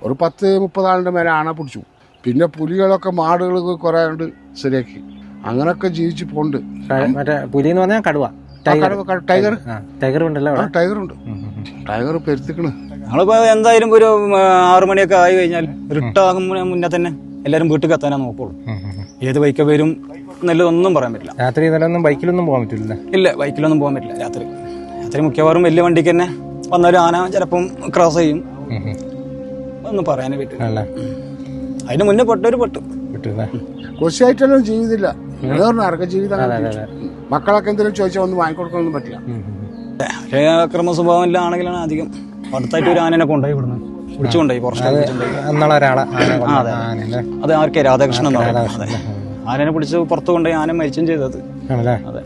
ഒരു 10-30 ആളിൻ്റെ മേലെ ആന പിടിച്ചു. പിന്നെ പുലികളൊക്കെ മാടുകൾ കുറേ ഉണ്ട് ശരിയാക്കി. അങ്ങനൊക്കെ ജീവിച്ച് പോകുന്നുണ്ട്. മറ്റേ പുലി എന്ന് പറഞ്ഞാൽ കടുവ, ടൈഗർ ഉണ്ടല്ലോ. ടൈഗറുണ്ട്. ടൈഗർ പെരുത്തിക്കണ്. നമ്മളിപ്പോ എന്തായാലും ഒരു 6 മണിയൊക്കെ ആയി കഴിഞ്ഞാൽ ഇരുട്ടാകും മുന്നേ തന്നെ എല്ലാരും വീട്ടിൽ എത്താനാ നോക്കുള്ളൂ. ഏത് ബൈക്ക് വരും നല്ലതൊന്നും പറയാൻ പറ്റില്ല. രാത്രി ഇതെല്ലാം ബൈക്കിലൊന്നും പോകാൻ പറ്റില്ല. ഇല്ല, ബൈക്കിലൊന്നും പോകാൻ പറ്റില്ല. രാത്രി മിക്കവാറും വലിയ വണ്ടിക്ക് തന്നെ വന്നാലും ആന ചിലപ്പം ക്രോസ് ചെയ്യും. ഒന്നും പറയാനേ പറ്റില്ല. അതിന് മുന്നേ പെട്ടൊരു പെട്ടു. കൊച്ചിയായിട്ടൊന്നും ജീവിതമില്ല. ആർക്ക ജീവിതം മക്കളൊക്കെ എന്തെങ്കിലും ചോദിച്ചാൽ ഒന്നും വാങ്ങിക്കൊടുക്കാനൊന്നും പറ്റില്ല. അക്രമ സ്വഭാവം എല്ലാം ആണെങ്കിലാണ് അധികം. അടുത്തായിട്ട് ഒരു ആനനെ കൊണ്ടുപോയി വിടുന്നത്, വിളിച്ചുകൊണ്ടായി അത് ആർക്കേ രാധാകൃഷ്ണൻ എന്ന് പറയുന്നത്. ആനനെ പിടിച്ച് പുറത്ത് കൊണ്ടുപോയി ആന മരിച്ചും ചെയ്തത്. അതെ,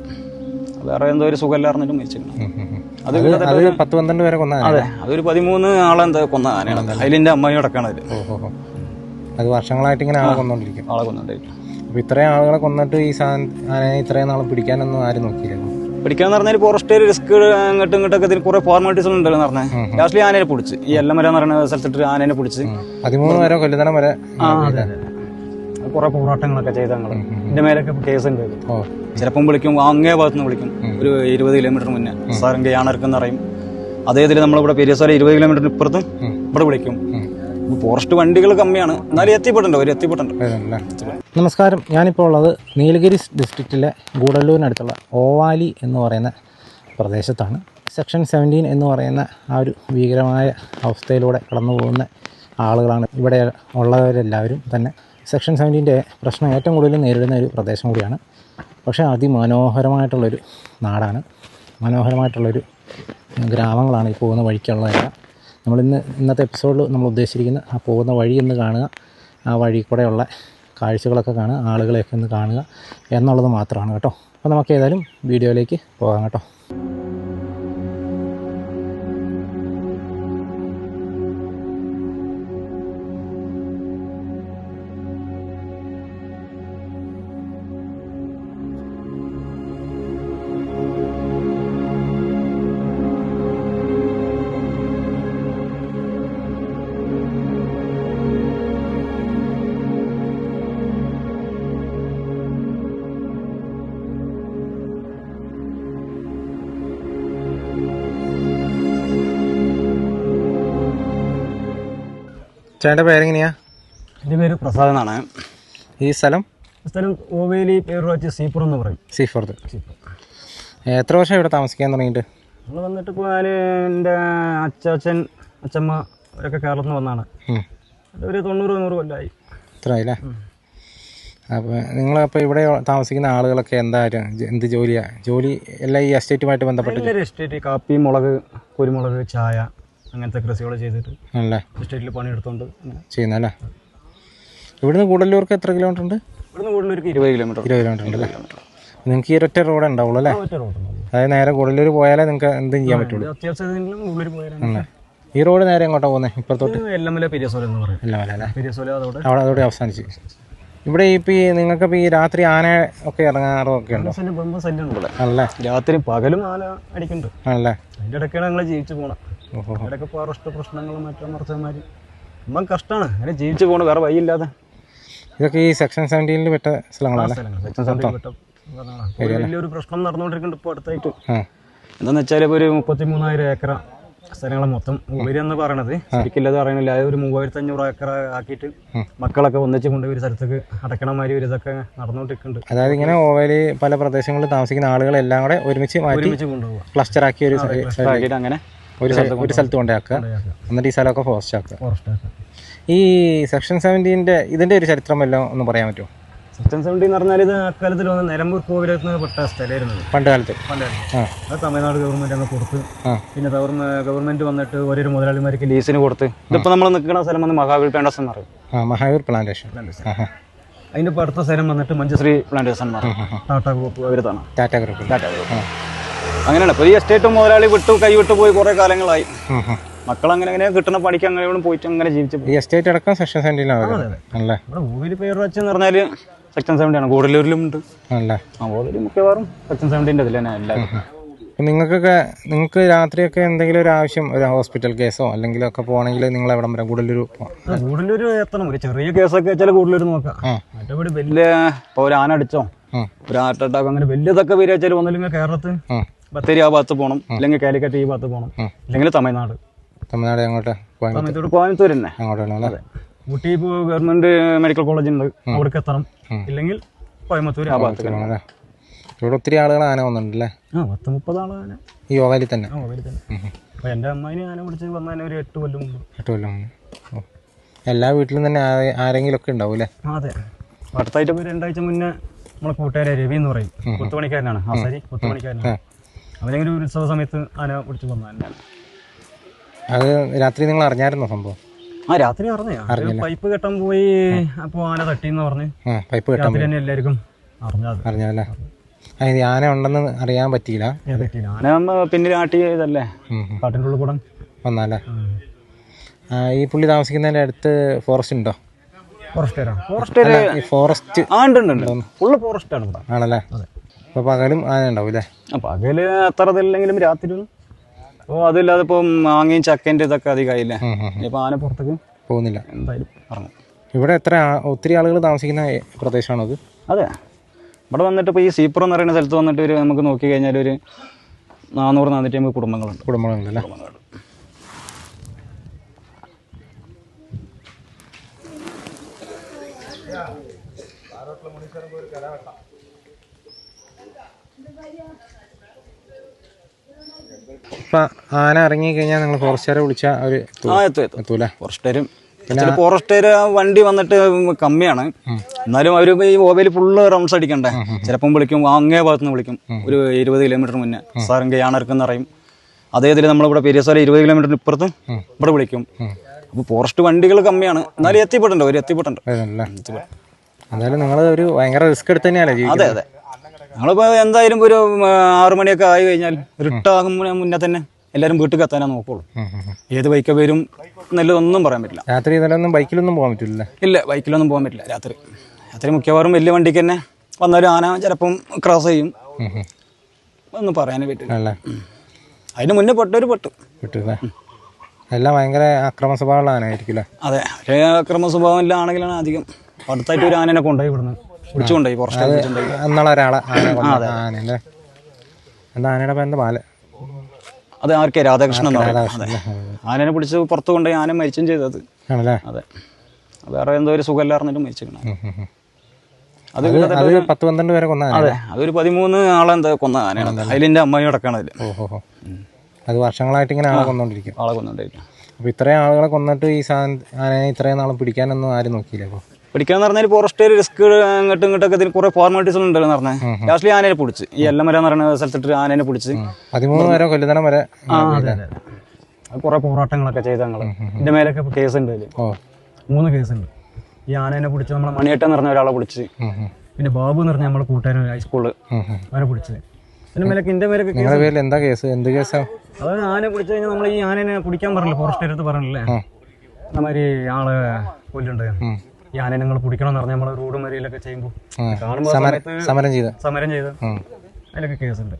വേറെ എന്തോ ഒരു സുഖമില്ലാറിഞ്ഞിട്ട് മരിച്ചിരിക്കണം. അത് 10-12 പേരെ കൊന്ന. അതെ, അതൊരു 13 ആളെ എന്താ കൊന്ന ആനയാണ്. അതിലെന്റെ അമ്മായി അടക്കാണ് അതിൽ. അത് വർഷങ്ങളായിട്ട് ഇങ്ങനെ ആളെ കൊന്നോണ്ടിരിക്കും. അപ്പൊ ഇത്രയും ആളുകളെ കൊന്നിട്ട് ഈ ആനയെ ഇത്രയും നാളെ പിടിക്കാനൊന്നും ആരും നോക്കിയില്ല. പിടിക്കാന്ന് പറഞ്ഞാൽ ഫോറസ്റ്റ് റിസ്ക് അങ്ങോട്ടും ഇങ്ങോട്ടൊക്കെ ഇതിന് കുറെ ഫോർമാലിറ്റീസ് ഉണ്ടല്ലോ എന്ന് പറഞ്ഞാൽ ലാസ്റ്റിൽ ആനയെ പിടിച്ച് ഈ എല്ലമര എന്ന് പറയുന്ന സ്ഥലത്തിട്ട് ആനയെ പിടിച്ച് 13 വരെ കൊല്ലുതനം വരെ കുറെ പോരാട്ടങ്ങളൊക്കെ ചെയ്ത ഇതിന്റെ മേലൊക്കെ കേസുണ്ട്. ചിലപ്പം വിളിക്കും, അങ്ങേ ഭാഗത്തുനിന്ന് വിളിക്കും. ഒരു 20 കിലോമീറ്റർ മുന്നേ സാറിന്റെ ആണർക്കെന്ന് പറയും. അതേ ഇതിൽ നമ്മളിവിടെ പെരിയസാല 20 കിലോമീറ്ററിന് ഇപ്പുറത്തും ഇവിടെ വിളിക്കും. ഫോറസ്റ്റ് വണ്ടികൾ കമ്മിയാണ്, എന്നാലും എത്തിപ്പെട്ടുണ്ട്. നമസ്കാരം, ഞാനിപ്പോൾ ഉള്ളത് നീലഗിരി ഡിസ്ട്രിക്റ്റിലെ ഗൂഡല്ലൂരിനടുത്തുള്ള ഓവാലി എന്ന് പറയുന്ന പ്രദേശത്താണ്. സെക്ഷൻ 17 എന്ന് പറയുന്ന ആ ഒരു ഭീകരമായ അവസ്ഥയിലൂടെ കടന്നു പോകുന്ന ആളുകളാണ് ഇവിടെ ഉള്ളവരെല്ലാവരും തന്നെ. സെക്ഷൻ 17ൻ്റെ പ്രശ്നം ഏറ്റവും കൂടുതൽ നേരിടുന്ന ഒരു പ്രദേശം കൂടിയാണ്. പക്ഷേ അതിമനോഹരമായിട്ടുള്ളൊരു നാടാണ്, മനോഹരമായിട്ടുള്ളൊരു ഗ്രാമങ്ങളാണ് ഈ പോകുന്ന വഴിക്കുള്ളതെല്ലാം. ഇന്നത്തെ എപ്പിസോഡിൽ നമ്മൾ ഉദ്ദേശിച്ചിരിക്കുന്ന ആ പോകുന്ന വഴി ഒന്ന് കാണുക, ആ വഴി കൂടെയുള്ള കാഴ്ചകളൊക്കെ കാണുക, ആളുകളെയൊക്കെ ഒന്ന് കാണുക എന്നുള്ളത് മാത്രമാണ് കേട്ടോ. അപ്പോൾ നമുക്ക് ഏതായാലും വീഡിയോയിലേക്ക് പോകാം കേട്ടോ. ചേട്ടൻ്റെ പേരെങ്ങനെയാ? എൻ്റെ പേര് പ്രസാദ് എന്നാണ്. ഈ സ്ഥലം ഓവേലി പേര് വെച്ച് സീപ്പുറം എന്ന് പറയും. സീപ്പുറത്ത്. എത്ര വർഷം ഇവിടെ താമസിക്കാൻ തുടങ്ങിയിട്ട്? നമ്മൾ വന്നിട്ട് ഇപ്പോൾ ഞാൻ എൻ്റെ അച്ചാച്ചൻ അച്ചമ്മ അവരൊക്കെ കേരളത്തിൽ നിന്ന് വന്നാണ്. ഒരു 90-100 കൊല്ലമായി. ഇത്ര ആയില്ലേ? അപ്പോൾ നിങ്ങളപ്പോൾ ഇവിടെ താമസിക്കുന്ന ആളുകളൊക്കെ എന്ത് ജോലിയാണ്? ജോലി എല്ലാം ഈ എസ്റ്റേറ്റുമായിട്ട് ബന്ധപ്പെട്ട്? എസ്റ്റേറ്റ്, കാപ്പി, മുളക്, കുരുമുളക്, ചായ, അങ്ങനത്തെ കൃഷികൾ ചെയ്തിട്ട് അല്ലേ എസ്റ്റേറ്റിൽ പണിയെടുത്തോണ്ട് ചെയ്യുന്നല്ലേ. ഇവിടുന്ന് ഗൂഡല്ലൂർക്ക് എത്ര കിലോമീറ്റർ ഉണ്ട്? ഇവിടുന്ന് ഗൂഡല്ലൂർക്ക് 20 കിലോമീറ്റർ ഉണ്ടല്ലേ. നിങ്ങൾക്ക് ഈ ഒരൊറ്റ റോഡ് ഉണ്ടാവുള്ളൂ അല്ലേ? അതായത് നേരെ ഗൂഡല്ലൂർ പോയാലേ നിങ്ങൾക്ക് എന്തും ചെയ്യാൻ പറ്റുള്ളൂ. അത്യാവശ്യം ഈ റോഡ് നേരെ എങ്ങോട്ടാ പോകുന്നത്? ഇപ്പുറത്തോട്ട് എല്ലമല പെരിയസോല എന്ന് പറയും. അവിടെ അതോടെ അവസാനിച്ച്. ഇവിടെ ഇപ്പം നിങ്ങൾക്കിപ്പോൾ ഈ രാത്രി ആന ഒക്കെ ഇറങ്ങാറൊക്കെ ഉണ്ടോ? ആണല്ലേ. രാത്രി പകലും ആന അടിക്കുന്നുണ്ട്. ആണല്ലേ. അതിൻ്റെ ഇടയ്ക്കാണ് ഞങ്ങൾ ജീവിച്ചു പോകണം. ഇടയ്ക്ക് ഫോറസ്റ്റ് പ്രശ്നങ്ങളും മറ്റൊന്നറിച്ചമാര് നമ്മൾ കഷ്ടമാണ് അങ്ങനെ ജീവിച്ചു പോകണം, വേറെ വഴിയില്ലാതെ. ഇതൊക്കെ ഈ സെക്ഷൻ 17 പെട്ട സ്ഥലങ്ങളാണ്. വലിയൊരു പ്രശ്നം നടന്നുകൊണ്ടിരിക്കുന്നുണ്ട് ഇപ്പോൾ അടുത്തായിട്ട്. എന്താണെന്ന് വെച്ചാൽ ഇപ്പോൾ ഒരു 33,000 ഏക്കർ സ്ഥലങ്ങൾ മൊത്തം ഉപരി എന്ന് പറയണത് ശരിക്കില്ലത് അറിയണില്ല. ഒരു 3,500 ഏക്കർ ആക്കിയിട്ട് മക്കളൊക്കെ ഒന്നിച്ച് കൊണ്ടുപോയി ഒരു സ്ഥലത്തേക്ക് അടക്കണമാതിരി ഒരു ഇതൊക്കെ നടന്നുകൊണ്ടിരിക്കുന്നുണ്ട്. അതായത് ഇങ്ങനെ ഓവലി പല പ്രദേശങ്ങളിൽ താമസിക്കുന്ന ആളുകളെല്ലാം കൂടെ ഒരുമിച്ച് കൊണ്ടുപോകുക, ക്ലസ്റ്റർ ആക്കി അങ്ങനെ ഒരു സ്ഥലത്ത് കൊണ്ടാക്കുക. എന്നിട്ട് ഈ സ്ഥലമൊക്കെ ഫോറസ്റ്റ് ആക്കുക. ഈ സെക്ഷൻ 17ൻ്റെ ഇതിൻ്റെ ഒരു ചരിത്രം വല്ലതും ഒന്ന് പറയാൻ പറ്റുമോ? സെക്ഷൻ 17 എന്ന് പറഞ്ഞാൽ ഇത് അക്കാലത്തിൽ വന്ന് നിലമ്പൂർ കോവിലത്ത് പെട്ട സ്ഥലമായിരുന്നു. പണ്ട് കാലത്ത് അത് തമിഴ്നാട് ഗവൺമെന്റ് അങ്ങ് കൊടുത്ത് പിന്നെ ഗവൺമെന്റ് വന്നിട്ട് ഓരോ മുതലാളിമാർക്ക് ലീസിന് കൊടുത്ത് ഇതിപ്പോൾ നമ്മൾ നിൽക്കുന്ന സ്ഥലം വന്ന് മഹാവീർ പ്ലാന്റേഷൻ എന്ന് പറയും. മഹാവീർ പ്ലാന്റേഷൻ. അതിൻ്റെ ഇപ്പോൾ അടുത്ത സ്ഥലം വന്നിട്ട് മഞ്ചശ്രീ പ്ലാന്റേഷൻ എന്ന് പറയും. ടാറ്റ ഗ്രൂപ്പ് അവരുതാണ്. ടാറ്റ ഗ്രൂപ്പ്. അങ്ങനെയാണ് ഇപ്പോൾ ഈ എസ്റ്റേറ്റും മുതലാളി കൈവിട്ടു പോയി കുറേ കാലങ്ങളായി. മക്കളങ്ങനെ കിട്ടുന്ന പണിക്ക് അങ്ങനെ പോയിട്ട് അങ്ങനെ ജീവിച്ചു. ഈ എസ്റ്റേറ്റ് അടക്കം സെക്ഷൻ 17 ഇവിടെ ഭൂമിയിൽ പേര് വെച്ചെന്ന് പറഞ്ഞാൽ സെക്ഷൻ 17 ആണ്. ഗൂഡല്ലൂരിലും ഉണ്ട്. ഗൂഡല്ലൂർ മിക്കവാറും സെക്ഷൻ 17 ഇതിൽ തന്നെ എല്ലാവരും. നിങ്ങൾക്ക് രാത്രിയൊക്കെ എന്തെങ്കിലും ഒരു ആവശ്യം, ഒരു ഹോസ്പിറ്റൽ കേസോ അല്ലെങ്കിൽ ഒക്കെ പോകണമെങ്കിൽ നിങ്ങൾ എവിടം വരെ ഗൂഡല്ലൂർ എത്തണം. ഒരു ചെറിയ കേസൊക്കെ വെച്ചാൽ ഗൂഡല്ലൂർ നോക്കാം. മറ്റേ വലിയ ഇപ്പോൾ ഒരു ആന അടിച്ചോ, ഒരു ഹാർട്ട് അറ്റാക്ക്, അങ്ങനെ വലിയതൊക്കെ വരിക വെച്ചാൽ ഒന്നില്ലെങ്കിൽ കേരളത്തിൽ ബത്തേരി ആ ഭാഗത്ത് പോകണം, അല്ലെങ്കിൽ കാലിക്കറ്റ് ഈ ഭാഗത്ത് പോകണം, അല്ലെങ്കിൽ തമിഴ്നാട് അങ്ങോട്ട് കോയമ്പത്തൂർ തന്നെ അങ്ങോട്ടാണ്. അതെ, ഊട്ടി ഇപ്പോൾ ഗവൺമെന്റ് മെഡിക്കൽ കോളേജ് ഉണ്ട്, അവിടേക്ക് എത്തണം, ഇല്ലെങ്കിൽ കോയമ്പത്തൂർ ആ ഭാഗത്ത്. ഇവിടെ ഒത്തിരി ആളുകൾ ആന വന്നിട്ടുണ്ടല്ലേ? 10-30 ആളാന ഈ ഓവാലി തന്നെ. അപ്പോൾ എൻ്റെ അമ്മായിനെ ആന പിടിച്ച് വന്നതിന് ഒരു 8 കൊല്ലം മുമ്പ്. 8 കൊല്ലം. എല്ലാ വീട്ടിലും തന്നെ ആരെങ്കിലും ഒക്കെ ഉണ്ടാവും അല്ലേ? അതെ, അടുത്തായിട്ട് 2 ആഴ്ച മുന്നേ നമ്മളെ കൂട്ടുകാരെ രവി എന്ന് പറയും, 10 മണിക്കാരനാണ്, ആസാരി 10 മണിക്കാരനാണ്. അവനെങ്കിലും ഒരു ഉത്സവ സമയത്ത് ആന പിടിച്ച് വന്ന തന്നെയാണ്. അത് രാത്രി നിങ്ങൾ അറിഞ്ഞായിരുന്നോ സംഭവം? രാത്രി അറിഞ്ഞ പൈപ്പ് കെട്ടാൻ പോയി, അപ്പോൾ ആന തട്ടിന്ന് പറഞ്ഞ് പൈപ്പ് കെട്ടാൻ തന്നെ എല്ലാവർക്കും അറിഞ്ഞല്ലേ? ആന ഉണ്ടെന്ന് അറിയാൻ പറ്റിയില്ല. ആന പിന്നിൽ ആട്ടിയതല്ലേ, കാട്ടിൻ്റെ ഉള്ളിൽ കൂടെ വന്നാലേ. ഈ പുള്ളി താമസിക്കുന്നതിൻ്റെ അടുത്ത് ഫോറസ്റ്റ് ഉണ്ടോ? ഫോറസ്റ്റ് ഫുള്ള് ഫോറസ്റ്റ് ആണ് ആണല്ലേ? അപ്പോൾ പകലും ആന ഉണ്ടാവും അല്ലേ? പകല് അത്ര ഇതില്ലെങ്കിലും രാത്രി. അപ്പോൾ അതില്ലാതെ ഇപ്പം മാങ്ങയും ചക്കേൻ്റെ ഇതൊക്കെ അധികമായില്ലേ, ഇപ്പം ആന പുറത്തേക്ക് പോകുന്നില്ല. എന്തായാലും ഇറങ്ങും. ഇവിടെ ഒത്തിരി ആളുകൾ താമസിക്കുന്ന പ്രദേശമാണോ അത്? അതെ, ഇവിടെ വന്നിട്ട് ഇപ്പോൾ ഈ സീപ്പർ എന്ന് പറയുന്ന സ്ഥലത്ത് വന്നിട്ട് നമുക്ക് നോക്കി കഴിഞ്ഞാൽ ഒരു 400-450 കുടുംബങ്ങളുണ്ടല്ലേ? ഇപ്പം ആന ഇറങ്ങി കഴിഞ്ഞാൽ നിങ്ങൾ ഫോറസ്റ്റുകാരെ വിളിച്ചാൽ അവർ എത്തൂല? ഫോറസ്റ്റുകാർ വണ്ടി വന്നിട്ട് കമ്മിയാണ്, എന്നാലും അവർ ഈ മൊബൈൽ ഫുള്ള് റൗണ്ട്സ് അടിക്കണ്ടേ. ചിലപ്പം വിളിക്കും, അങ്ങേ ഭാഗത്തുനിന്ന് വിളിക്കും, ഒരു 20 കിലോമീറ്റർ മുന്നേ, സാറിൻ്റെ യാണർക്കെന്ന് പറയും. അതേതിൽ നമ്മളിവിടെ പെരിയസാല 20 കിലോമീറ്റർ ഇപ്പുറത്ത് ഇവിടെ വിളിക്കും. അപ്പോൾ ഫോറസ്റ്റ് വണ്ടികൾ കമ്മിയാണ്, എന്നാലും എത്തിപ്പെട്ടുണ്ട്. എന്തായാലും നിങ്ങൾ ഒരു ഭയങ്കര റിസ്ക് എടുത്ത് തന്നെയല്ലേ? അതെ അതെ, ഞങ്ങളിപ്പോൾ എന്തായാലും ഒരു 6 മണിയൊക്കെ ആയി കഴിഞ്ഞാൽ ഇരുട്ടാകും മുന്നേ തന്നെ എല്ലാവരും വീട്ടിൽ എത്താനാ നോക്കുള്ളൂ. ഏത് ബൈക്ക് വരും എന്നുള്ളതൊന്നും പറയാൻ പറ്റില്ല. രാത്രി ബൈക്കിലൊന്നും പോകാൻ പറ്റില്ല? ഇല്ല, ബൈക്കിലൊന്നും പോകാൻ പറ്റില്ല രാത്രി മിക്കവാറും വലിയ വണ്ടിക്ക് തന്നെ വന്നാലും ആന ചിലപ്പം ക്രോസ് ചെയ്യും, ഒന്നും പറയാനേ പറ്റില്ല. അതിന് മുന്നേ പെട്ടില്ലേ? എല്ലാം ഭയങ്കര അക്രമ സ്വഭാവമുള്ള ആനയായിരിക്കില്ലേ? അതെ, ഒരു അക്രമ സ്വഭാവം എല്ലാം ആണെങ്കിലാണ് അധികം. അടുത്തായിട്ട് ഒരു ആനനെ കൊണ്ടുപോയി വിടുന്നത്, പിടിച്ചുകൊണ്ടുപോയി എന്നുള്ള ഒരാളെ ആനല്ലേ? എന്താ ആനയുടെ പേര്? അത് ആർക്കെ രാധാകൃഷ്ണൻ ആനനെ പിടിച്ച് പുറത്ത് കൊണ്ടുപോയി ആന മരിച്ചും ചെയ്തത്. അതെ, വേറെ എന്തോ ഒരു സുഖമില്ലാറിഞ്ഞിട്ട് മരിച്ചിരിക്കണം. അത് 10-12 പേരെ കൊന്ന? അതെ, അതൊരു 13 ആളെ എന്താ കൊന്ന ആനയാണ്. അതിലെൻ്റെ അമ്മായി അടക്കാണ് അതിൽ. അത് വർഷങ്ങളായിട്ട് ഇങ്ങനെ ആളെ കൊന്നോണ്ടിരിക്കും. അപ്പോൾ ഇത്രയും ആളുകളെ കൊന്നിട്ട് ഈ ആനയെ ഇത്രയും നാളും പിടിക്കാനൊന്നും ആരും നോക്കിയില്ല? അപ്പോൾ പിടിക്കാന്ന് പറഞ്ഞാൽ ഫോറസ്റ്റ് റിസ്ക് അങ്ങോട്ടും ഇങ്ങോട്ടൊക്കെ ഇതിന് കുറെ ഫോർമാലിറ്റീസ് ഉണ്ടെന്ന് പറഞ്ഞാൽ ലാസ്റ്റിൽ ആനയെ പിടിച്ച് ഈ എല്ലമര എന്ന് പറയുന്ന സ്ഥലത്തിട്ട് ആനയെ പിടിച്ച് 13 വരെ കൊല്ലുന്നിടം വരെ കുറെ പോരാട്ടങ്ങളൊക്കെ ചെയ്ത ഞങ്ങൾ. ഇതിന്റെ മേലൊക്കെ കേസുണ്ട്, 3 കേസുണ്ട്. ഈ ആനേനെ പിടിച്ച് നമ്മളെ മണിയേട്ടൻ എന്ന് പറഞ്ഞ ഒരാളെ പിടിച്ച്, പിന്നെ ബാബു എന്ന് പറഞ്ഞ നമ്മളെ കൂട്ടുകാരൻ ഹൈസ്കൂളിൽ അവരെ പിടിച്ച്. ഇതിന്റെ മേലൊക്കെ ഇതിന്റെ മേലൊക്കെ എന്താ കേസ്? എന്ത് കേസാ? അതായത് ആന പിടിച്ചു കഴിഞ്ഞാൽ നമ്മൾ ഈ ആനേനെ പിടിക്കാൻ പറഞ്ഞില്ല, ഫോറസ്റ്റ് അടുത്ത് പറഞ്ഞില്ലേ അതേമാതിരി ആള് കൊല്ലുണ്ട്. ഈ ആനയെ നിങ്ങൾ പിടിക്കണം പറഞ്ഞാൽ നമ്മള് റോഡും വരിയിലൊക്കെ ചെയ്യുമ്പോൾ സമരം ചെയ്ത് അതിലൊക്കെ കേസുണ്ട്.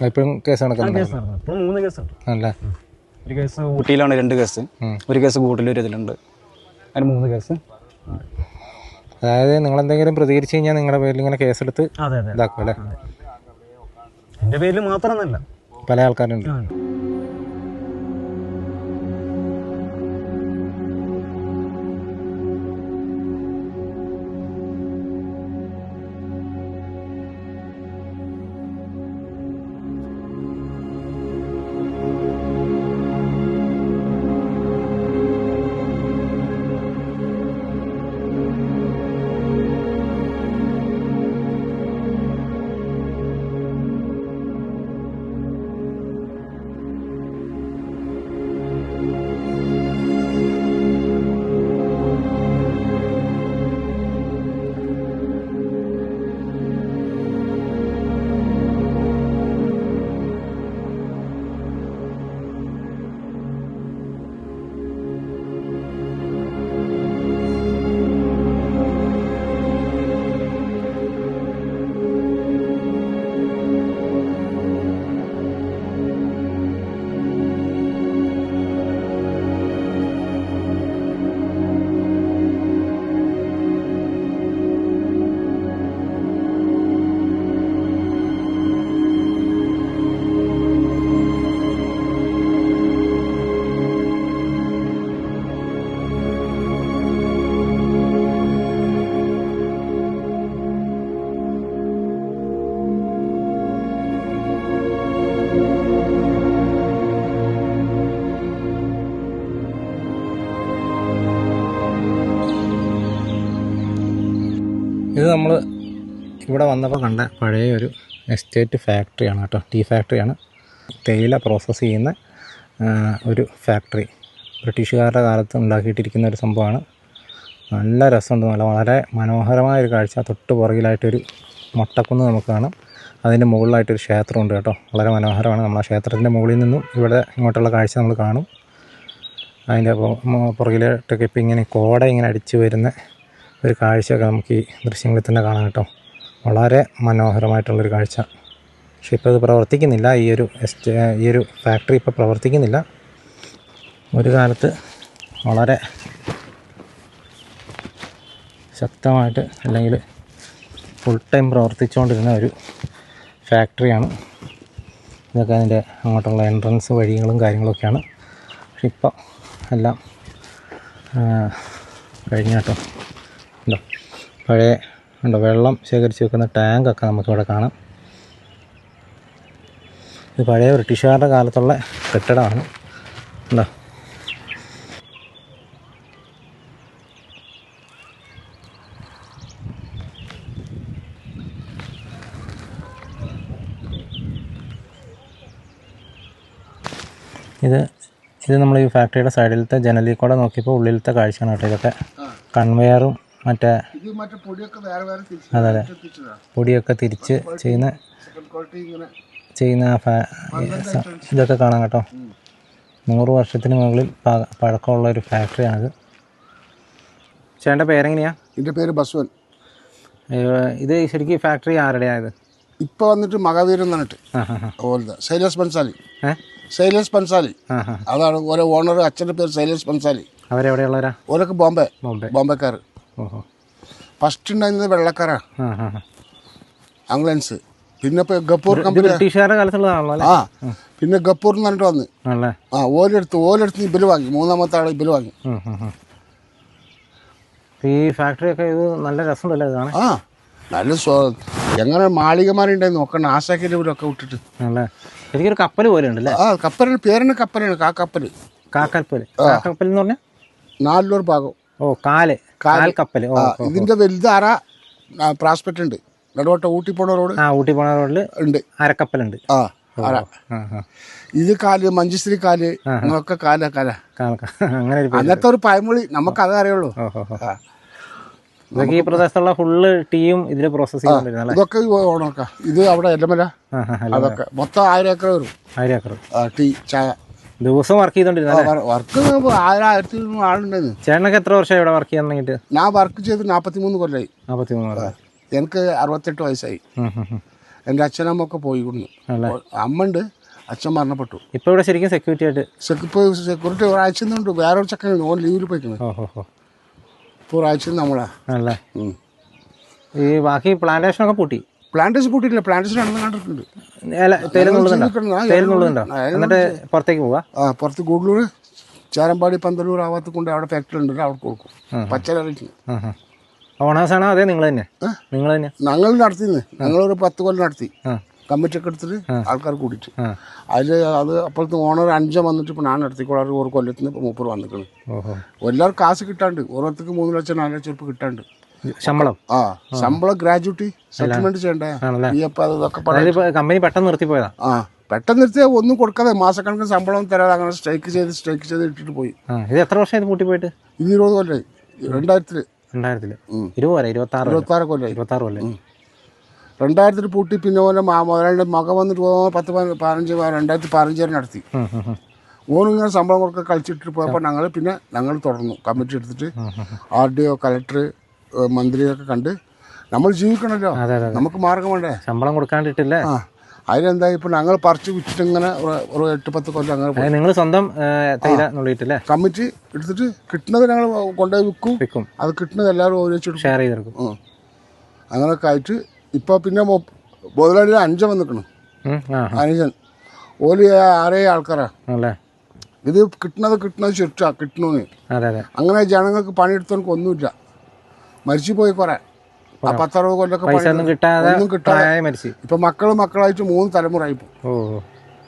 ഇപ്പോഴും കേസ് നടക്കുന്നു? ഇപ്പോഴും 3 കേസുണ്ട്. ഒരു കേസ് ഊട്ടിയിലാണ്, 2 കേസ്, ഒരു കേസ് ഗൂഡല്ലൂർ ഇതിലുണ്ട്, അതിന് 3 കേസ്. അതായത് നിങ്ങൾ എന്തെങ്കിലും പ്രതികരിച്ചു കഴിഞ്ഞാൽ നിങ്ങളുടെ പേരിൽ ഇങ്ങനെ കേസെടുത്ത് ഇതാക്കും അല്ലേ? എൻ്റെ പേരിൽ മാത്രമൊന്നുമല്ല, പല ആൾക്കാരുണ്ട്. ഇത് നമ്മൾ ഇവിടെ വന്നപ്പോൾ കണ്ട പഴയ ഒരു എസ്റ്റേറ്റ് ഫാക്ടറിയാണ് കേട്ടോ. ടീ ഫാക്ടറിയാണ്. തേയില പ്രോസസ്സ് ചെയ്യുന്ന ഒരു ഫാക്ടറി. ബ്രിട്ടീഷുകാരുടെ കാലത്ത് ഉണ്ടാക്കിയിട്ടിരിക്കുന്ന ഒരു സംഭവമാണ്. നല്ല രസമുണ്ട്. വളരെ മനോഹരമായൊരു കാഴ്ച. തൊട്ട് പുറകിലായിട്ടൊരു മൊട്ടക്കുന്ന് നമുക്ക് കാണാം. അതിൻ്റെ മുകളിലായിട്ടൊരു ക്ഷേത്രമുണ്ട് കേട്ടോ. വളരെ മനോഹരമാണ്. നമ്മൾ ആ ക്ഷേത്രത്തിൻ്റെ മുകളിൽ നിന്നും ഇവിടെ ഇങ്ങോട്ടുള്ള കാഴ്ച നമ്മൾ കാണും. അതിൻ്റെ പുറകിലോട്ടൊക്കെ ഇപ്പം ഇങ്ങനെ കോട ഇങ്ങനെ അടിച്ചു വരുന്ന ഒരു കാഴ്ചയൊക്കെ നമുക്ക് ഈ ദൃശ്യങ്ങളിൽ തന്നെ കാണാം കേട്ടോ. വളരെ മനോഹരമായിട്ടുള്ളൊരു കാഴ്ച. പക്ഷെ ഇപ്പോൾ ഇത് പ്രവർത്തിക്കുന്നില്ല. ഈ ഒരു ഫാക്ടറി ഇപ്പോൾ പ്രവർത്തിക്കുന്നില്ല. ഒരു കാലത്ത് വളരെ ശക്തമായിട്ട് അല്ലെങ്കിൽ ഫുൾ ടൈം പ്രവർത്തിച്ചുകൊണ്ടിരുന്ന ഒരു ഫാക്ടറിയാണ്. ഇതൊക്കെ അതിൻ്റെ അങ്ങോട്ടുള്ള എൻട്രൻസ് വഴികളും കാര്യങ്ങളൊക്കെയാണ്. പക്ഷെ ഇപ്പോൾ എല്ലാം കഴിഞ്ഞ കേട്ടോ. ഉണ്ടോ പഴയ ഉണ്ടോ വെള്ളം ശേഖരിച്ച് വെക്കുന്ന ടാങ്കൊക്കെ നമുക്കിവിടെ കാണാം. ഇത് പഴയ ബ്രിട്ടീഷുകാരുടെ കാലത്തുള്ള കെട്ടിടമാണ്. ഉണ്ടോ ഇത് നമ്മൾ ഈ ഫാക്ടറിയുടെ സൈഡിലത്തെ ജനലിൽ കൂടെ നോക്കിയപ്പോൾ ഉള്ളിലത്തെ കാഴ്ചയാണ് കേട്ടോ. ഇതൊക്കെ കൺവെയറും മറ്റേ അതെ പൊടിയൊക്കെ തിരിച്ച് ചെയ്യുന്ന ഇതൊക്കെ കാണാം കേട്ടോ. 100 വർഷത്തിന് മുകളിൽ പഴക്കമുള്ള ഒരു ഫാക്ടറിയാണിത്. ചേട്ടൻ്റെ പേരെങ്ങനെയാണ്? എൻ്റെ പേര് ബസ്വൻ. ഇത് ശരിക്കും ഫാക്ടറി ആരുടെയായത്? ഇപ്പോൾ വന്നിട്ട് മഹാവീരൻ എന്നിട്ട് സൈലസ് ബൻസാലി. സൈലസ് ബൻസാലി അതാണ് ഓരോ ഓണർ. അച്ഛൻ്റെ പേര് സൈലസ് ബൻസാലി. അവരെവിടെയുള്ളവരാ? ഓരൊക്കെ ബോംബെക്കാർ. ഫസ്റ്റ് ഉണ്ടായിരുന്നത് വെള്ളക്കാരാ, ആംഗ്ലൻസ്. പിന്നെ ഇപ്പോൾ ഗപ്പൂർ കമ്പനി ബ്രിട്ടീഷുകാരുടെ കാലത്തുള്ളതാണല്ലോ. പിന്നെ ഗപ്പൂർ എന്ന് പറഞ്ഞിട്ട് വന്ന് ഓലെടുത്ത് ഇബില് വാങ്ങി. 3ാമത്തെ ആൾ ഇബില് വാങ്ങി. ഈ ഫാക്ടറിയൊക്കെ ഇത് നല്ല രസമുണ്ടല്ലേ കാണാൻ? നല്ല എങ്ങനെ മാളികമാരുണ്ടായി നോക്കണം. ആശാക്കിൻ്റെ ഇവരൊക്കെ വിട്ടിട്ട് ശരിക്കൊരു കപ്പൽ പോലെ ഉണ്ടല്ലേ? കപ്പലിന് പേരിന് കപ്പലാണ്. കാക്കപ്പല്. കാക്കപ്പൽ എന്ന് പറഞ്ഞാൽ 4 ഭാഗം. കപ്പൽ. ഇതിന്റെ വലുത് പ്രാസ്പെക്ട് ഉണ്ട്. നടുവട്ട ഊട്ടി പോണ റോഡ്. ഊട്ടി പോണ റോഡിൽ ഉണ്ട് അരക്കപ്പലുണ്ട്. ഇത് കാല് മഞ്ചശ്രീ കാല് ഒക്കെ കാല അങ്ങനെ അങ്ങനത്തെ ഒരു പഴമൊഴി നമുക്ക് അതേ അറിയുള്ളൂ. ഇതൊക്കെ ഈ പ്രദേശത്തുള്ള ഫുള്ള് ടീയും ഇതില് പ്രോസസ് ചെയ്യുന്നുണ്ട്. ഇതൊക്കെ ഓണർക്കാ. ഇത് അവിടെ എല്ലമല അതൊക്കെ മൊത്തം 1000 ഏക്കർ വരും. 1000 ഏക്കർ ടീ ചായ ദിവസം വർക്ക് ചെയ്തോണ്ടിരുന്ന വർക്ക് 1000-1200 ആളുണ്ടായിരുന്നു. ചേട്ടനൊക്കെ എത്ര വർഷമായി ഇവിടെ വർക്ക് ചെയ്യാൻ തുടങ്ങിയിട്ട്? ഞാൻ വർക്ക് ചെയ്ത് 43 കൊല്ലമായി. 43. എനിക്ക് 68 വയസ്സായി. എൻ്റെ അച്ഛനമ്മൊക്കെ പോയി കൊടുന്നു. അമ്മ ഉണ്ട്, അച്ഛൻ മരണപ്പെട്ടു. ഇപ്പൊ ഇവിടെ ശരിക്കും സെക്യൂരിറ്റി ആയിട്ട് സെക്യൂരിറ്റി ഒരാഴ്ച ഉണ്ട്. വേറൊരു ചക്കൻ ഓൻ ലീവിൽ പോയിക്കുന്നത്. ഇപ്പോൾ ഒരാഴ്ച നമ്മളാ. ഈ ബാക്കി പ്ലാന്റേഷനൊക്കെ പൂട്ടി. പ്ലാന്റേഷൻ പൂട്ടിയില്ല. പ്ലാന്റേഷൻ നടന്നു കണ്ടിട്ടുണ്ട്. എന്നിട്ട് പുറത്തേക്ക് പോവാ. പുറത്ത് ഗൂഡ്ലൂർ, ചേരമ്പാടി, പന്തലൂർ ആവാത്ത കൊണ്ട് അവിടെ ഫാക്ടറി ഉണ്ട്. അവിടെ കൊടുക്കും പച്ചക്കറി. ഓണേഴ്സാണോ അതേ നിങ്ങൾ തന്നെ? ഞങ്ങൾ നടത്തിന്ന്. ഞങ്ങളൊരു 10 കൊല്ലം നടത്തി. കമ്മിറ്റി ഒക്കെ എടുത്തിട്ട് ആൾക്കാർ കൂടിയിട്ട് അത് അപ്പോഴത്തെ ഓണർ 5 വന്നിട്ട് ഇപ്പോൾ ഞാൻ നടത്തിക്കോളാറ്. 1 കൊല്ലത്തിന് ഇപ്പോൾ 30 വന്നിട്ടുണ്ട്. എല്ലാവർക്കും കാശ് കിട്ടാണ്ട്. ഓരോരുത്തർക്ക് 3 ലക്ഷം 4 ലക്ഷം രൂപ കിട്ടാണ്ട് ശമ്പളം ഗ്രാജുവിറ്റി സെറ്റിൽമെന്റ് ചെയ്യണ്ടേ. കമ്പനി പെട്ടെന്ന് നിർത്തിപ്പോയതാ. പെട്ടെന്ന് നിർത്തിയാൽ ഒന്നും കൊടുക്കാതെ മാസക്കണക്കിന് ശമ്പളം തരാതെ അങ്ങനെ സ്ട്രൈക്ക് ചെയ്ത് ഇട്ടിട്ട് പോയി. ഇത് എത്ര വർഷം പൂട്ടി പോയിട്ട്? ഇത് 20 കൊല്ലായി. 2000 26 കൊല്ലായി. 2000 പൂട്ടി. പിന്നെ ഓരോ മുതലാളിയുടെ മകൻ വന്നിട്ട് 2015 നടത്തി. ഓനിങ്ങനെ ശമ്പളം കൊടുക്കാൻ കളിച്ചിട്ട് പോയപ്പോൾ ഞങ്ങൾ തുടർന്നു. കമ്മിറ്റി എടുത്തിട്ട് RDO, കളക്ടർ, മന്ത്രിയൊക്കെ കണ്ട് നമ്മൾ ജീവിക്കണമല്ലോ. നമുക്ക് മാർഗം വേണ്ടേ? ശമ്പളം കൊടുക്കാണ്ടിട്ടില്ല. അതിനെന്താ ഇപ്പൊ ഞങ്ങൾ പറിച്ച് വിറ്റിട്ട് ഇങ്ങനെ ഒരു 8-10 കൊല്ലം അങ്ങനെ. നിങ്ങൾ സ്വന്തം കമ്മിറ്റി എടുത്തിട്ട് കിട്ടുന്നത് ഞങ്ങൾ കൊണ്ടുപോയി വിൽക്കും. അത് കിട്ടുന്നത് എല്ലാവരും ഓരോച്ചിട്ട് ഷെയർ ചെയ്തെടുക്കും. അങ്ങനെയൊക്കെ ആയിട്ട് ഇപ്പൊ പിന്നെ മുതലാളി 5 വന്നിക്കണം. 5 ഓല് 6 ആൾക്കാരാ. ഇത് കിട്ടുന്നത് ചുറ്റാ കിട്ടണമെന്ന്. അങ്ങനെ ജനങ്ങൾക്ക് പണിയെടുത്തവർക്ക് ഒന്നുമില്ല. മരിച്ചു പോയി കുറെ. 10-60 കൊല്ലൊക്കെ ഒന്നും കിട്ടാതെ ഇപ്പൊ മക്കളായിട്ട് 3 തലമുറ ഇപ്പൊ.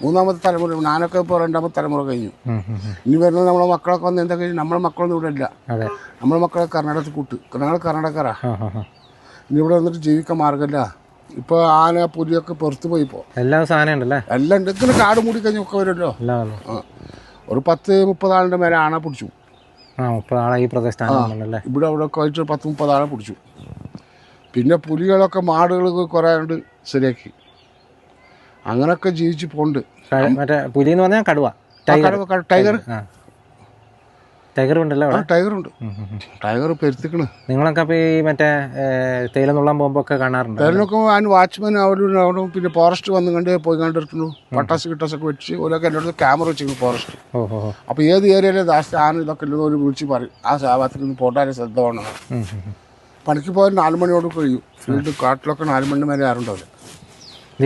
3ാമത്തെ തലമുറ. ഞാനൊക്കെ ഇപ്പോൾ 2ാമത്തെ തലമുറ കഴിഞ്ഞു. ഇനി വരുന്നത് നമ്മളെ മക്കളൊക്കെ വന്ന് എന്താ കഴിഞ്ഞു. നമ്മളെ മക്കളൊന്നും ഇവിടെ ഇല്ല. നമ്മളെ മക്കളെ കർണാടകത്തിൽ കൂട്ട്. ഞങ്ങൾ കർണാടകക്കാരാ. ഇനി ഇവിടെ വന്നിട്ട് ജീവിക്കാൻ മാർഗമില്ല. ഇപ്പോൾ ആന പുലിയൊക്കെ പുറത്ത് പോയി ഇപ്പോൾ എല്ലാ സാധനം ഉണ്ടല്ലേ, എല്ലാം ഉണ്ട്. ഇങ്ങനെ കാട് മൂടി കഴിഞ്ഞ് ഒക്കെ വരുമല്ലോ. ഒരു 10-30 ആളുടെ മേലെ ആന പിടിച്ചു. 30 ആളെ ഈ പ്രദേശത്താണ്. ഇവിടെ അവിടെ ഒക്കെ ആയിട്ട് 10-30 ആളെ പിടിച്ചു. പിന്നെ പുലികളൊക്കെ മാടുകൾ കുറേ ഉണ്ട് ശരിയാക്കി. അങ്ങനൊക്കെ ജീവിച്ച് പോണ്ട്. മറ്റേ പുലി എന്ന് പറഞ്ഞാൽ കടുവ, ടൈഗർ ടൈഗർ ഉണ്ടല്ലോ. ടൈഗർ ഉണ്ട്. ടൈഗർ പെരുത്തിക്കണ്. നിങ്ങളൊക്കെ അപ്പോൾ ഈ മറ്റേ തേയില നുള്ളാൻ പോകുമ്പോൾ ഒക്കെ കാണാറുണ്ട്? തേയിലൊക്കെ അതിന് വാച്ച്മാൻ അവിടെ പിന്നെ ഫോറസ്റ്റ് വന്നു കണ്ട് പോയി കണ്ടിരിക്കുന്നു. പട്ടാസൊക്കെ വെച്ച് ഓരോക്കെ എൻ്റെ അടുത്ത് ക്യാമറ വെച്ചിരുന്നു ഫോറസ്റ്റ്. അപ്പോൾ ഏത് ഏരിയയിലെ ദാസ്തി ആന ഇതൊക്കെ ഉള്ളത് ഒരു വിളിച്ച് പറയും ആ ഭാഗത്തിൽ നിന്ന് പോട്ടാരെ ശ്രദ്ധ വേണം. പണിക്ക് പോയാൽ 4 മണിയോട് കഴിയും. ഫീൽഡ് കാട്ടിലൊക്കെ 4 മണി വരെ ആരുണ്ടാവില്ല.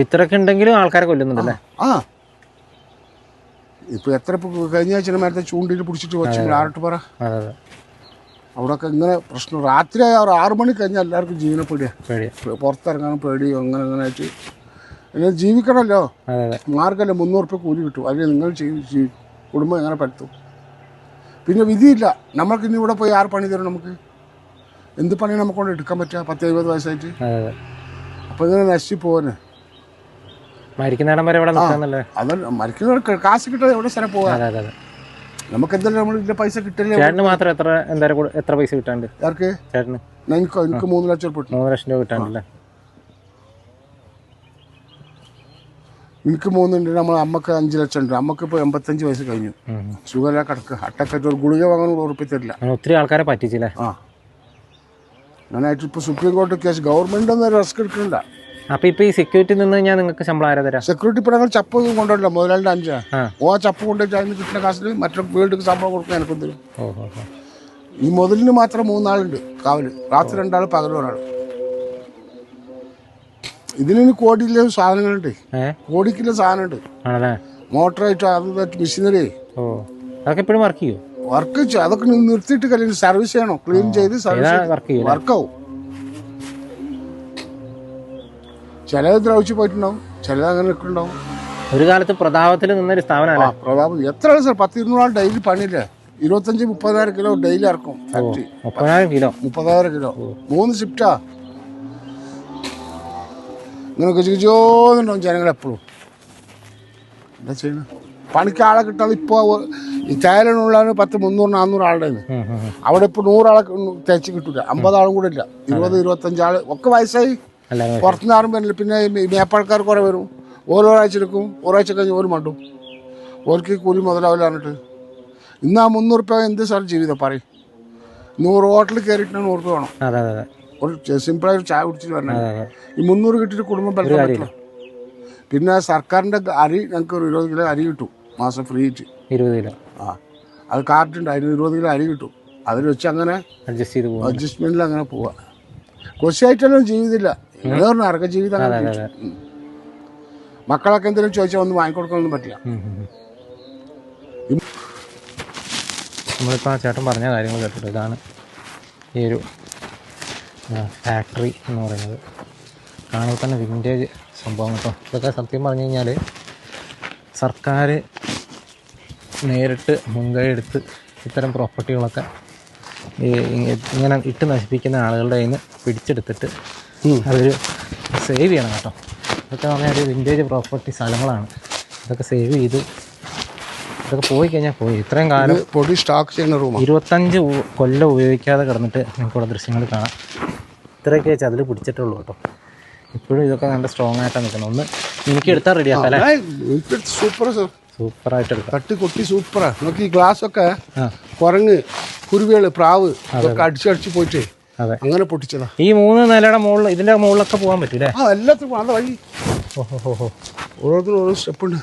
ഇത്രയൊക്കെ ഉണ്ടെങ്കിലും ആൾക്കാരെ കൊല്ലുന്നുണ്ടല്ലേ? ഇപ്പൊ എത്ര കഴിഞ്ഞ ആഴ്ച നേരത്തെ ചൂണ്ടിയിൽ പിടിച്ചിട്ട് വെച്ചു ആരട്ട് പറ. അവിടെയൊക്കെ ഇങ്ങനെ പ്രശ്നം. രാത്രി 6 മണി കഴിഞ്ഞാൽ എല്ലാവർക്കും ജീവനെ പേടിയാ. പുറത്തിറങ്ങാനും പേടി. അങ്ങനെ ആയിട്ട് നിങ്ങൾ ജീവിക്കണമല്ലോ, മാർഗമല്ല. 300 രൂപ കൂലി കിട്ടും. അതിൽ നിങ്ങൾ കുടുംബം എങ്ങനെ പറ്റും? പിന്നെ വിധിയില്ല. നമ്മൾക്ക് ഇനി ഇവിടെ പോയി 6 പണി തരും. നമുക്ക് എന്ത് പണി നമുക്ക് കൊണ്ട് എടുക്കാൻ പറ്റുക? 10-70 വയസ്സായിട്ട്. അപ്പോൾ ഇങ്ങനെ നശിച്ചു പോകാന് മരിക്കുന്നിടം വരെ ഇവിടെ നിൽക്കാന്നല്ലേ? അതല്ല, മരിക്കുന്ന കാശ് കിട്ടാതെ എവിടെ സ്ഥലം പോകാം. നമുക്ക് എന്തായാലും നമ്മൾ ഇതിന്റെ പൈസ കിട്ടില്ലേ. ചേട്ടന് മാത്രം എത്ര പൈസ കിട്ടാണ്ട്? ആർക്ക്? ചേട്ടന്. എനിക്ക് 3 ലക്ഷം രൂപ. 3 ലക്ഷം രൂപ കിട്ടാണ്ടല്ലേ? എനിക്ക് 3 ഉണ്ട്. നമ്മളെ അമ്മക്ക് 5 ലക്ഷം ഉണ്ട്. അമ്മക്ക് ഇപ്പോൾ 85 വയസ്സ് കഴിഞ്ഞു. ഷുഗർ കിടക്കുക. അട്ടക്കായിട്ട് ഒരു ഗുളിക വാങ്ങാൻ ഉറപ്പി തരില്ല. ഒത്തിരി ആൾക്കാരെ പറ്റിച്ചില്ലേ? അങ്ങനെയായിട്ട് ഇപ്പോൾ സുപ്രീം കോടതി കേസ് ഗവൺമെന്റ് ഒന്നും റിസ്ക് എടുക്കുന്നില്ല. അപ്പൊ ഇപ്പൊ ഈ സെക്യൂരിറ്റി നിന്ന് കഴിഞ്ഞാൽ നിങ്ങൾക്ക് ശമ്പളം ആരാ തരാം? സെക്യൂരിറ്റി ഇപ്പോൾ ഞങ്ങൾ ചപ്പ് കൊണ്ടുവരില്ല. മുതലാളിയുടെ 5 ചപ്പ് കൊണ്ടുപോയിട്ട് അതിന് കിട്ടുന്ന കാശിൽ മറ്റൊരു വീട്ടിൽ ശമ്പളം കൊടുക്കാൻ എനിക്ക് തരും. ഈ മുതലിന് മാത്രം 3 ആളുണ്ട് കാവല്. രാത്രി 2 ആൾ, പകൽ 1 ആൾ. ഇതിന് കോടിയിലെ സാധനങ്ങളുണ്ട്. കോടിക്കിലെ സാധനമുണ്ട്. മോട്ടറായിട്ട് അത് മെഷീനറി. അതൊക്കെ എപ്പോഴും വർക്ക് ചെയ്യും? വർക്ക് അതൊക്കെ നിർത്തിയിട്ട് കഴിഞ്ഞ് സർവീസ് ചെയ്യണം. ക്ലീൻ ചെയ്ത് സർവീസ് വർക്കാവും. ചിലത് ദ്രവിച്ച് പോയിട്ടുണ്ടാവും, ചിലത് അങ്ങനെ നിൽക്കുന്നുണ്ടാവും. ഒരു കാലത്ത് പ്രതാപത്തിൽ നിന്നൊരു സ്ഥാപനമാണ് പ്രതാപം. എത്ര ആൾ സാർ? 10-200 ആൾ ഡെയിലി പണിയില്ലേ? 25-30,000 കിലോ ഡെയിലി ഇറക്കും ഫാക്ടറി. 30,000 കിലോ 3 ഷിഫ്റ്റാ. ഇങ്ങനെ ഗജോന്നുണ്ടാവും ജനങ്ങളെപ്പോഴും. എന്താ ചെയ്യണം? പണിക്ക് ആളെ കിട്ടാതെ ഇപ്പോൾ ഈ ചായലിനുള്ളതാണ് 10-300-400 ആളുടെ. അവിടെ ഇപ്പോൾ 100 ആളെ തേച്ച് കിട്ടൂല. 50 ആളും കൂടെ ഇല്ല. 20-25 ആൾ ഒക്കെ വയസ്സായി. പുറത്തുനിന്ന് ആരും വരില്ല. പിന്നെ മേപ്പാൾക്കാർ കുറേ വരും. ഓരോരാഴ്ച എടുക്കും. ഒരാഴ്ച കഴിഞ്ഞ് ഒരു മണ്ടും. ഓർക്ക് കൂലി മുതലാവില്ല പറഞ്ഞിട്ട്. ഇന്ന് ആ 300 രൂപ എന്ത് സാർ ജീവിതം പറയും? 100 ഹോട്ടലിൽ കയറിയിട്ട് 100 രൂപ വേണം. ഒരു സിമ്പിളായിട്ട് ചായ കുടിച്ചിട്ട് വരണം. ഈ 300 കിട്ടിയിട്ട് കുടുംബം ബലം പറ്റില്ല. പിന്നെ സർക്കാരിൻ്റെ അരി ഞങ്ങൾക്ക് ഒരു 20 കിലോ അരി കിട്ടും മാസം ഫ്രീ ആയിട്ട്. 20 കിലോ? അത് കാർഡുണ്ട്. അതിന് 20 കിലോ അരി കിട്ടും. അതിൽ വെച്ച് അങ്ങനെ അഡ്ജസ്റ്റ്മെന്റിൽ അങ്ങനെ പോവാ. കൊച്ചായിട്ടെല്ലാം ജീവിതമില്ല. ഇറക്ക ജീവിതം. മക്കളൊക്കെ എന്തെങ്കിലും ചോദിച്ചാൽ ഒന്നും വാങ്ങിക്കൊടുക്കാനൊന്നും പറ്റില്ല. നമ്മളിപ്പോൾ ചേട്ടൻ പറഞ്ഞ കാര്യങ്ങൾ കേട്ടിട്ട് ഇതാണ് ഈ ഒരു ഫാക്ടറി എന്ന് പറയുന്നത്. കാണുമ്പോൾ തന്നെ വിൻറ്റേജ് സംഭവം കേട്ടോ. ഇതൊക്കെ സത്യം പറഞ്ഞു കഴിഞ്ഞാൽ സർക്കാർ നേരിട്ട് മുൻകൈ എടുത്ത് ഇത്തരം പ്രോപ്പർട്ടികളൊക്കെ ഇങ്ങനെ ഇട്ട് നശിപ്പിക്കുന്ന ആളുകളുടെ കയ്യിൽ നിന്ന് പിടിച്ചെടുത്തിട്ട് അതൊരു സേവ് ചെയ്യണം കേട്ടോ. ഇതൊക്കെ പറഞ്ഞാൽ ഒരു വിൻറ്റേജ് പ്രോപ്പർട്ടി സ്ഥലങ്ങളാണ്. ഇതൊക്കെ സേവ് ചെയ്ത് ഇതൊക്കെ പോയി കഴിഞ്ഞാൽ പോയി. ഇത്രയും കാലം പൊടി സ്റ്റോക്ക് ചെയ്യുന്ന റൂം 25 കൊല്ലം ഉപയോഗിക്കാതെ കിടന്നിട്ട് നിങ്ങൾക്കിവിടെ ദൃശ്യങ്ങൾ കാണാം. ഇത്രയൊക്കെ വെച്ച് അതിൽ പിടിച്ചിട്ടുള്ളൂ കേട്ടോ. ഇപ്പോഴും ഇതൊക്കെ നല്ല സ്ട്രോങ് ആയിട്ടാണ് നിൽക്കുന്നത്. ഒന്ന് എനിക്ക് എടുത്താൽ റെഡി ആക്കാം അല്ലേ? സൂപ്പർ സാർ, സൂപ്പറായിട്ട് എടുക്കാം. തട്ടി കൊട്ടി സൂപ്പറാ. നോക്കി ഈ ഗ്ലാസ് ഒക്കെ കുരങ്ങ്, കുരുവികൾ, പ്രാവ് ഇതൊക്കെ അടിച്ചടിച്ച് പോയിട്ട് അങ്ങനെ പൊട്ടിച്ചതാ. ഈ 3 നിലയുടെ മുകളിൽ ഇതിന്റെ മുകളിലൊക്കെ പോകാൻ പറ്റൂലേ? എല്ലാത്തിനും അത് വഴി. ഓരോരുത്തരും ഓരോ സ്റ്റെപ്പ് ഉണ്ട്.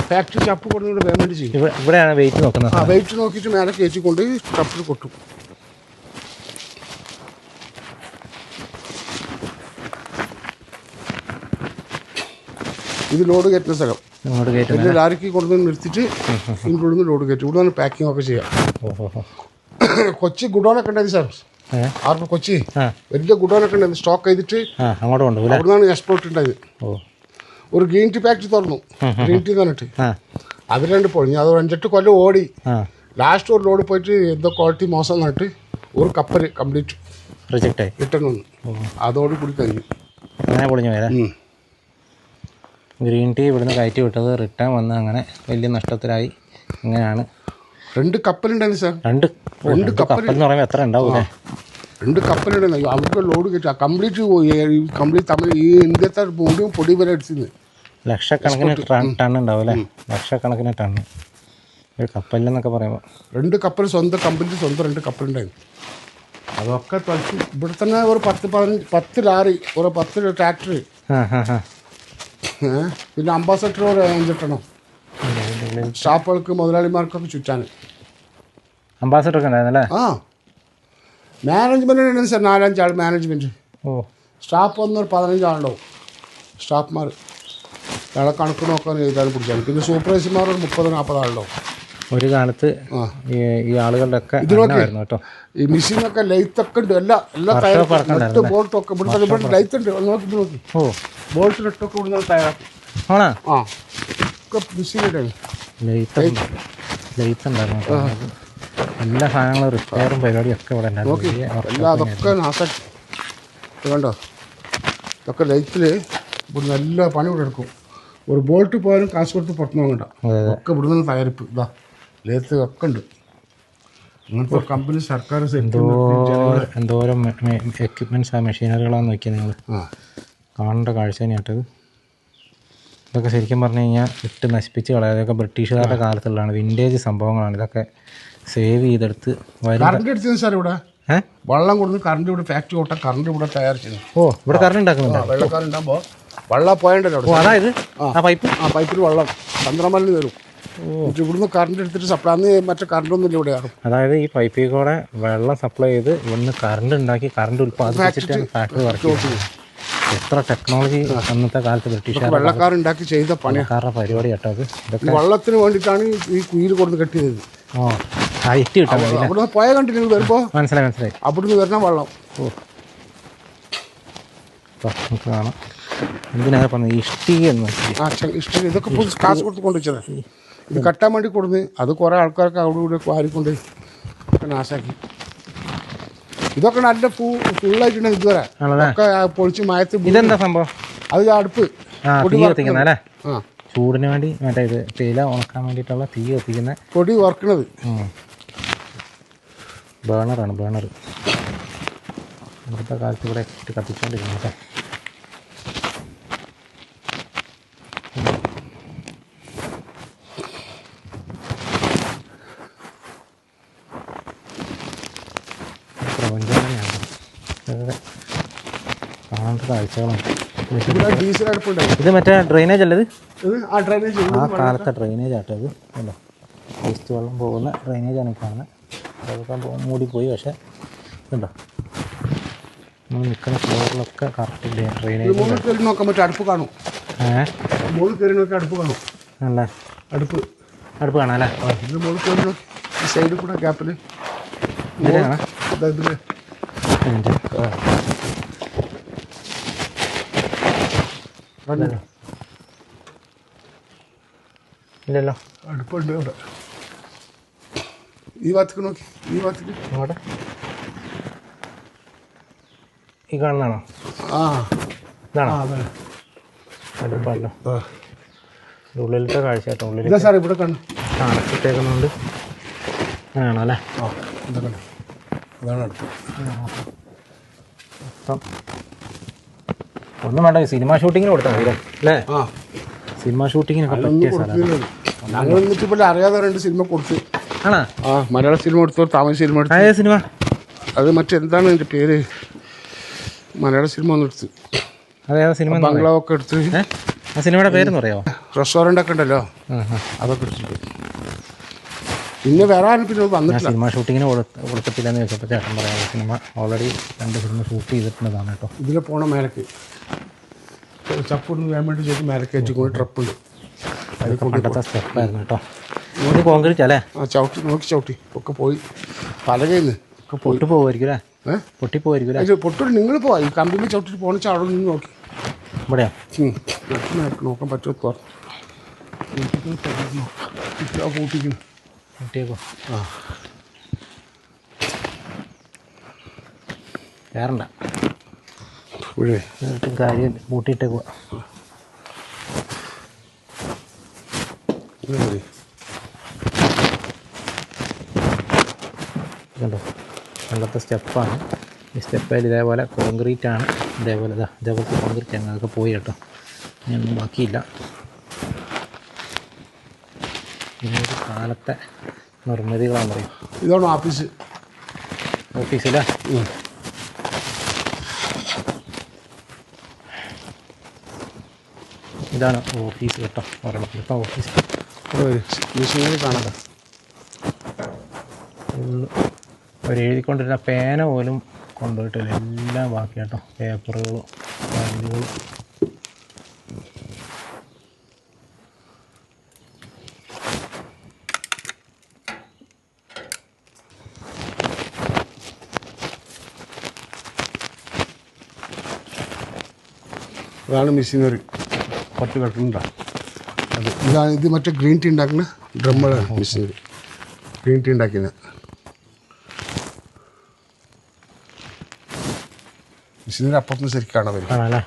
ഫാക്ടറി ചപ്പ് കൊടുത്തിട്ട് പേയ്മെന്റ് ചെയ്യും. ഇവിടെയാണ് വെയിറ്റ് നോക്കുന്നത്. വെയിറ്റ് നോക്കിയിട്ട് മേലെ കയറ്റി കൊണ്ട് ചപ്പിൽ കൊട്ടും. ഇത് ലോഡ് കയറ്റുന്ന സ്ഥലം. വലിയ ലാരിക്ക് കൊണ്ടുവന്ന് നിർത്തിയിട്ട് ഇതിൻ്റെ ഉള്ളിൽ നിന്ന് ലോഡ് കയറ്റും. ഇവിടെ നിന്ന് പാക്കിംഗ് ഒക്കെ ചെയ്യാം. കൊച്ചി ഗുഡോണൊക്കെ ഉണ്ടായിരുന്നു സാർ. ആർക്കും കൊച്ചി വലിയ ഗുഡോണൊക്കെ ഉണ്ടായിരുന്നു. സ്റ്റോക്ക് ചെയ്തിട്ട് അവിടെ നിന്നാണ് എക്സ്പോർട്ട് ഉണ്ടായത്. ഒരു ഗ്രീൻ ടീ ഫാക്ടറി തുറന്നു. ഗ്രീൻ ടീ എന്ന് പറഞ്ഞിട്ട് അത് 2 പൊളിഞ്ഞു. അത് 5-8 കൊല്ലം ഓടി. ലാസ്റ്റ് ഒരു ലോഡ് പോയിട്ട് എന്തോ ക്വാളിറ്റി മോശം എന്നിട്ട് ഒരു കപ്പൽ കംപ്ലീറ്റ് റിജക്റ്റായി റിട്ടേൺ വന്നു. അതോടുകൂടി കഴിഞ്ഞു. അങ്ങനെ പൊളിഞ്ഞു പോയാലേ. ഗ്രീൻ ടീ ഇവിടുന്ന് കയറ്റി വിട്ടത് റിട്ടേൺ വന്ന് അങ്ങനെ വലിയ നഷ്ടത്തിലായി. ഇങ്ങനെയാണ്. 2 കപ്പലുണ്ടായിരുന്നു സാർ. രണ്ട് കപ്പൽ എന്ന് പറയുമ്പോൾ എത്ര ഉണ്ടാവൂലേ? 2 കപ്പലുണ്ടായിരുന്നു. അവർക്ക് ലോഡ് കയറ്റാ കംപ്ലീറ്റ് തമിഴ് ഈ ഇന്ത്യത്തെ മുഴുവൻ പൊടി വരെ അടിച്ചിരുന്നു. ലക്ഷക്കണക്കിന് ടൺ ഉണ്ടാവും അല്ലേ? ലക്ഷക്കണക്കിന് ടണ്ണ് ഒരു കപ്പലിലെന്നൊക്കെ പറയുമ്പോൾ. 2 കപ്പൽ സ്വന്തം കമ്പനി സ്വന്തം 2 കപ്പലുണ്ടായിരുന്നു. അതൊക്കെ തുളച്ച് ഇവിടെ തന്നെ ഒരു 10 ലാറി, ഒരു 10 ട്രാക്ടർ, പിന്നെ അംബാസഡർ ഒരു 5 എണ്ണം സ്റ്റാഫുകൾക്ക് മുതലാളിമാർക്കൊക്കെ ചുറ്റാൻ. അംബാസഡർ ഒക്കെ ഉണ്ടായിരുന്നല്ലേ? മാനേജ്മെൻറ്റ് ഉണ്ടായിരുന്നു സാർ. 4-5 ആൾ മാനേജ്മെൻറ്റ്. സ്റ്റാഫ് വന്നൊരു 15 ആളുണ്ടാവും. സ്റ്റാഫ്മാർ ഞങ്ങളെ കണക്ക് നോക്കാൻ എഴുതാനും പിടിച്ചാൽ. പിന്നെ സൂപ്പർവൈസർമാർ ഒരു 30-40 ആളുണ്ടാവും. ഒരു കാലത്ത് ഈ ആളുകളുടെ ഒക്കെ ഇതിനൊക്കെ കേട്ടോ. ഈ മെഷീനൊക്കെ ലൈത്തൊക്കെ ഉണ്ട്. എല്ലാ ബോൾട്ടൊക്കെ ഇവിടെ ലൈത്ത് ഉണ്ട്. നോക്കി ബോൾട്ടിലിട്ടൊക്കെ ഇവിടുന്ന് തയ്യാറാക്കും. ഒക്കെ മെഷീനുണ്ട്. ലൈത്ത് ഉണ്ടായിരുന്നു. എല്ലാ സാധനങ്ങളും റിപ്പയറും പരിപാടിയും ഒക്കെ ഇവിടെ എല്ലാം അതൊക്കെ നാസാക്കി വേണ്ടോ. ഇതൊക്കെ ലൈറ്റിൽ ഇവിടുന്ന് എല്ലാ പണി ഇവിടെ എടുക്കും. ഒരു ബോൾട്ട് പോയാലും കാശ് കൊടുത്ത് പുറത്തുനിന്ന് വാങ്ങണ്ട. ഒക്കെ ഇവിടുന്ന് തയ്യാറിപ്പ് ഇതാ ലേത്ത് ഒക്കെ ഉണ്ട്. ഇങ്ങനത്തെ കമ്പനി സർക്കാർ എന്തോരം എക്യുപ്മെൻറ്റ്സ് മെഷീനറികളാണെന്ന് നോക്കിയാൽ നിങ്ങൾ കാണേണ്ട കാഴ്ച തന്നെയാട്ടത്. ഇതൊക്കെ ശരിക്കും പറഞ്ഞു കഴിഞ്ഞാൽ ഇട്ട് നശിപ്പിച്ച് കളയാതെ. ഇതൊക്കെ ബ്രിട്ടീഷുകാരുടെ കാലത്തുള്ളതാണ്. വിൻറ്റേജ് സംഭവങ്ങളാണ്. ഇതൊക്കെ സേവ് ചെയ്തെടുത്ത് കറണ്ട് എടുത്തത് സാർ. ഇവിടെ വെള്ളം കൊടുത്ത് കറണ്ട് ഇവിടെ ഫാക്ടറി ഓട്ട കറണ്ട് ഇവിടെ തയ്യാർ ചെയ്യുന്നു. ഇവിടെ കറണ്ട് ഉണ്ടാക്കുന്നുണ്ട്. വെള്ളക്കാരുണ്ടാകുമ്പോൾ വെള്ളം പോയണ്ടല്ലോ. അതായത് പൈപ്പിൽ വെള്ളം ചന്ദ്രമലിന് വരും. ഇവിടുന്ന് കറണ്ട് എടുത്തിട്ട് സപ്ലൈ. അന്ന് മറ്റേ കറണ്ടൊന്നുമില്ല ഇവിടെ. അതായത് ഈ പൈപ്പിൽ കൂടെ വെള്ളം സപ്ലൈ ചെയ്ത് ഇവിടുന്ന് കറണ്ട് ഉണ്ടാക്കി കറണ്ട് ഉൽപ്പാദിപ്പിച്ചിട്ടാണ് ഫാക്ടറി വർക്ക് ചെയ്യുന്നത്. എത്ര ടെക്നോളജി അന്നത്തെ കാലത്ത് ബ്രിട്ടീഷുകാർ വെള്ളക്കാരുണ്ടാക്കി ചെയ്ത പണിക്കാരുടെ പരിപാടി കേട്ടോ. അത് ഇതൊക്കെ വെള്ളത്തിന് വേണ്ടിയിട്ടാണ് ഈ കുയിൽ കൊടുത്ത് കെട്ടിയത്. ഇറ്റ് കിട്ടാൻ അവിടെ പോയ കണ്ടിട്ട് വരുമ്പോൾ മനസ്സിലായി. അവിടുന്ന് വരുന്ന വെള്ളം നമുക്ക് കാണാം. എന്തിനാ പറഞ്ഞത് ഇഷ്ടിക എന്ന്. ഇഷ്ടിക ഇതൊക്കെ കാശ് കൊടുത്ത് കൊണ്ടുവച്ചത്. ഇത് കെട്ടാൻ വേണ്ടി കൊടുന്ന് അത് കുറേ ആൾക്കാർക്ക് അവിടെ ഇവിടെ വാരിക്കൊണ്ട് നാശാക്കി. ഇതൊക്കെ നല്ല ഫുള്ളായിട്ടുണ്ട്. ഇതുവരെ ഒക്കെ പൊളിച്ച് മയത്ത്. ഇതെന്താ സംഭവം? അത് അടുപ്പ് തീ കത്തിക്കുന്ന അല്ലേ? ചൂടിന് വേണ്ടി മറ്റേ ഇത് തേയില ഉണക്കാൻ വേണ്ടിയിട്ടുള്ള തീ കത്തിക്കുന്ന പൊടി വറക്കണത്. ബേണറാണ്. ബേണർ ഇന്നത്തെ കാലത്ത് ഇവിടെ ഇട്ട് കത്തിച്ചുകൊണ്ടിരിക്കുന്നത് കേട്ടോ. പ്രപഞ്ചം തന്നെയാണ്. കാണേണ്ട കാഴ്ചകളുണ്ട്. ഇത് മറ്റേ ഡ്രെയിനേജ് അല്ലത്? ആ കാലത്തെ ഡ്രെയിനേജ് ആട്ടോ ഇത്. അല്ലോ വേസ്റ്റ് വെള്ളം പോകുന്ന ഡ്രെയിനേജാണ് ഈ കാണുന്നത്. അതൊക്കെ മൂടിപ്പോയി. പക്ഷേ ഇതുണ്ടോ നമ്മൾ നിൽക്കുന്ന ഫ്ലോറിലൊക്കെ കറക്റ്റ് ഡ്രെയിനേജ് നോക്കാൻ പറ്റും. അടുപ്പ് കാണും. അടുപ്പ് കാണും. അല്ലേ? അടുപ്പ് കാണാം അല്ലേ? സൈഡിൽ കൂടെ ഗ്യാപ്പിൽ ഇല്ലല്ലോ. അടുപ്പുണ്ട് ഇവിടെ. ഈ ഭാഗത്തേക്ക് നോക്കി. ഈ ഭാഗത്തേക്ക് അങ്ങോട്ടെ. ഈ കാണുന്നതാണോ? ഇതാണോ അടുപ്പല്ലോ? ഉള്ളിലത്തെ കാഴ്ച കേട്ടോ. ഉള്ളിൽ സാർ ഇവിടെ കണ്ടു അടച്ചിട്ടേക്കുന്നുണ്ട്. അങ്ങനെയാണോ അല്ലേ? അതാണ് അടുപ്പ്. ഒന്നും വേണ്ട. സിനിമ ഷൂട്ടിങ്ങിന് കൊടുത്താൽ മതി അല്ലേ? സിനിമ ഷൂട്ടിങ്ങിനൊക്കെ പറ്റിയ സ്ഥലം. ഞങ്ങൾ എന്നിട്ടിപ്പോൾ അറിയാതെ 2 സിനിമ കൊടുത്ത്. ആണോ? മലയാള സിനിമ എടുത്തോ, തമിഴ് സിനിമ എടുത്തു. അതേ സിനിമ? അത് മറ്റെന്താണ് അതിൻ്റെ പേര്? മലയാള സിനിമ ഒന്ന് എടുത്ത്. അതേതാ സിനിമ? ബംഗ്ലാവൊക്കെ എടുത്ത്. ആ സിനിമയുടെ പേരെന്ന് പറയാമോ? റെസ്റ്റോറൻ്റ് ഒക്കെ ഉണ്ടല്ലോ, അതൊക്കെ എടുത്തിട്ട്. പിന്നെ വേറെ ആരും പിന്നെ വന്നിട്ടില്ല. സിനിമ ഷൂട്ടിങ്ങിന് കൊടുത്തിട്ടില്ലെന്ന് ചോദിച്ചപ്പോൾ ചേട്ടൻ പറയാം സിനിമ ഓൾറെഡി 2 സിനിമ ഷൂട്ട് ചെയ്തിട്ടുള്ളതാണ് കേട്ടോ. ഇതിൽ പോണ മേലക്ക് ചപ്പൊന്ന് വേൻ വേണ്ടി ചോദിച്ചു മേലക്ക് വെച്ചുകൊണ്ട് ട്രപ്പുണ്ട്. പണ്ടത്തെ സ്റ്റെപ്പായിരുന്നു കേട്ടോ. ഇത് കോൺക്രീറ്റ് അല്ലേ? ചവിട്ടി നോക്കി ചവിട്ടി ഒക്കെ പോയി. പലകയിന്ന് ഒക്കെ പൊട്ടി പോകുമായിരിക്കും അല്ലേ? പൊട്ടിപ്പോയിരിക്കും. പൊട്ടു നിങ്ങൾ പോവാ. ഈ കമ്പിയിൽ ചവിട്ടിട്ട് പോണ അവിടെ നിന്ന് നോക്കി. ഇവിടെയാ നോക്കാൻ പറ്റുമോ? പൂട്ടിക്കുന്നു. പൊട്ടിയേക്കോ? കയറണ്ട, ഇവിടെ എന്നിട്ടും കാര്യം കൂട്ടിയിട്ടേക്കുക. കണ്ടോ, അങ്ങനത്തെ സ്റ്റെപ്പാണ്. ഈ സ്റ്റെപ്പിൽ ഇതേപോലെ കോൺക്രീറ്റാണ്, ഇതേപോലത്തെ കോൺക്രീറ്റാണ്. അതൊക്കെ പോയി കേട്ടോ, ഇനിയൊന്നും ബാക്കിയില്ല. ഇതൊരു കാലത്തെ നിർമ്മിതികളാണെന്ന് പറയും. ഇതാണ് ഓഫീസ്. ഓഫീസിലാ? ഇതാണ് ഓഫീസ് കേട്ടോ, ഒരെണ്ണം. ഇപ്പം ഓഫീസ് മെഷീനറി കാണാം. അവരെഴുതിക്കൊണ്ടിരുന്ന പേന പോലും കൊണ്ടുപോയിട്ടില്ല, എല്ലാം ബാക്കി കേട്ടോ, പേപ്പറുകളും ഫയലുകളും. അതാണ് മെഷീനറി. പട്ട് കിടക്കുന്നുണ്ടോ അത്? ഇതാണ്. ഇത് മറ്റേ ഗ്രീൻ ടീ ഉണ്ടാക്കുന്ന ഡ്രമ്മുകളാണ് മെഷീനറി. ഗ്രീൻ ടീ ഉണ്ടാക്കുന്നത് മെഷീനറി അപ്പുറത്തുനിന്ന് ശരിക്കും കാണാൻ പറ്റും. ആണല്ലേ?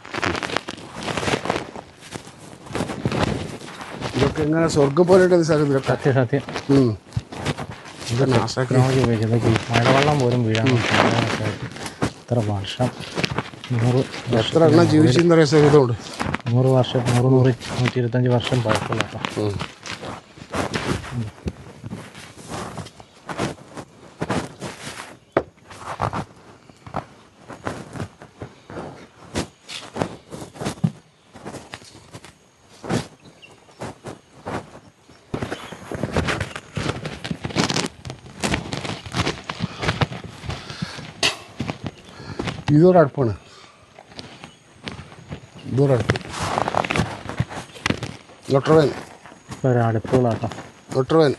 ഇതൊക്കെ എങ്ങനെ സ്വർഗം പോലെ സ്ഥലം ഇതൊക്കെ. സത്യം. ഇതൊക്കെ ടെക്നോളജി ഉപയോഗിച്ചത് മഴവെള്ളം പോലും വീഴാൻ ഇത്ര വർഷം, 100 എത്ര എണ്ണം ജീവിച്ചെന്നറിയാൻ സാധ്യതയുണ്ട്. 100 വർഷം, 125 വർഷം പഴക്കമുള്ള കേട്ടോ. ഇതൊരടുപ്പാണ്. ഇതൊരടുപ്പ് നൊട്ടർവേൻ. അടുപ്പുകളാട്ടോ, നൊട്ടർവേൻ.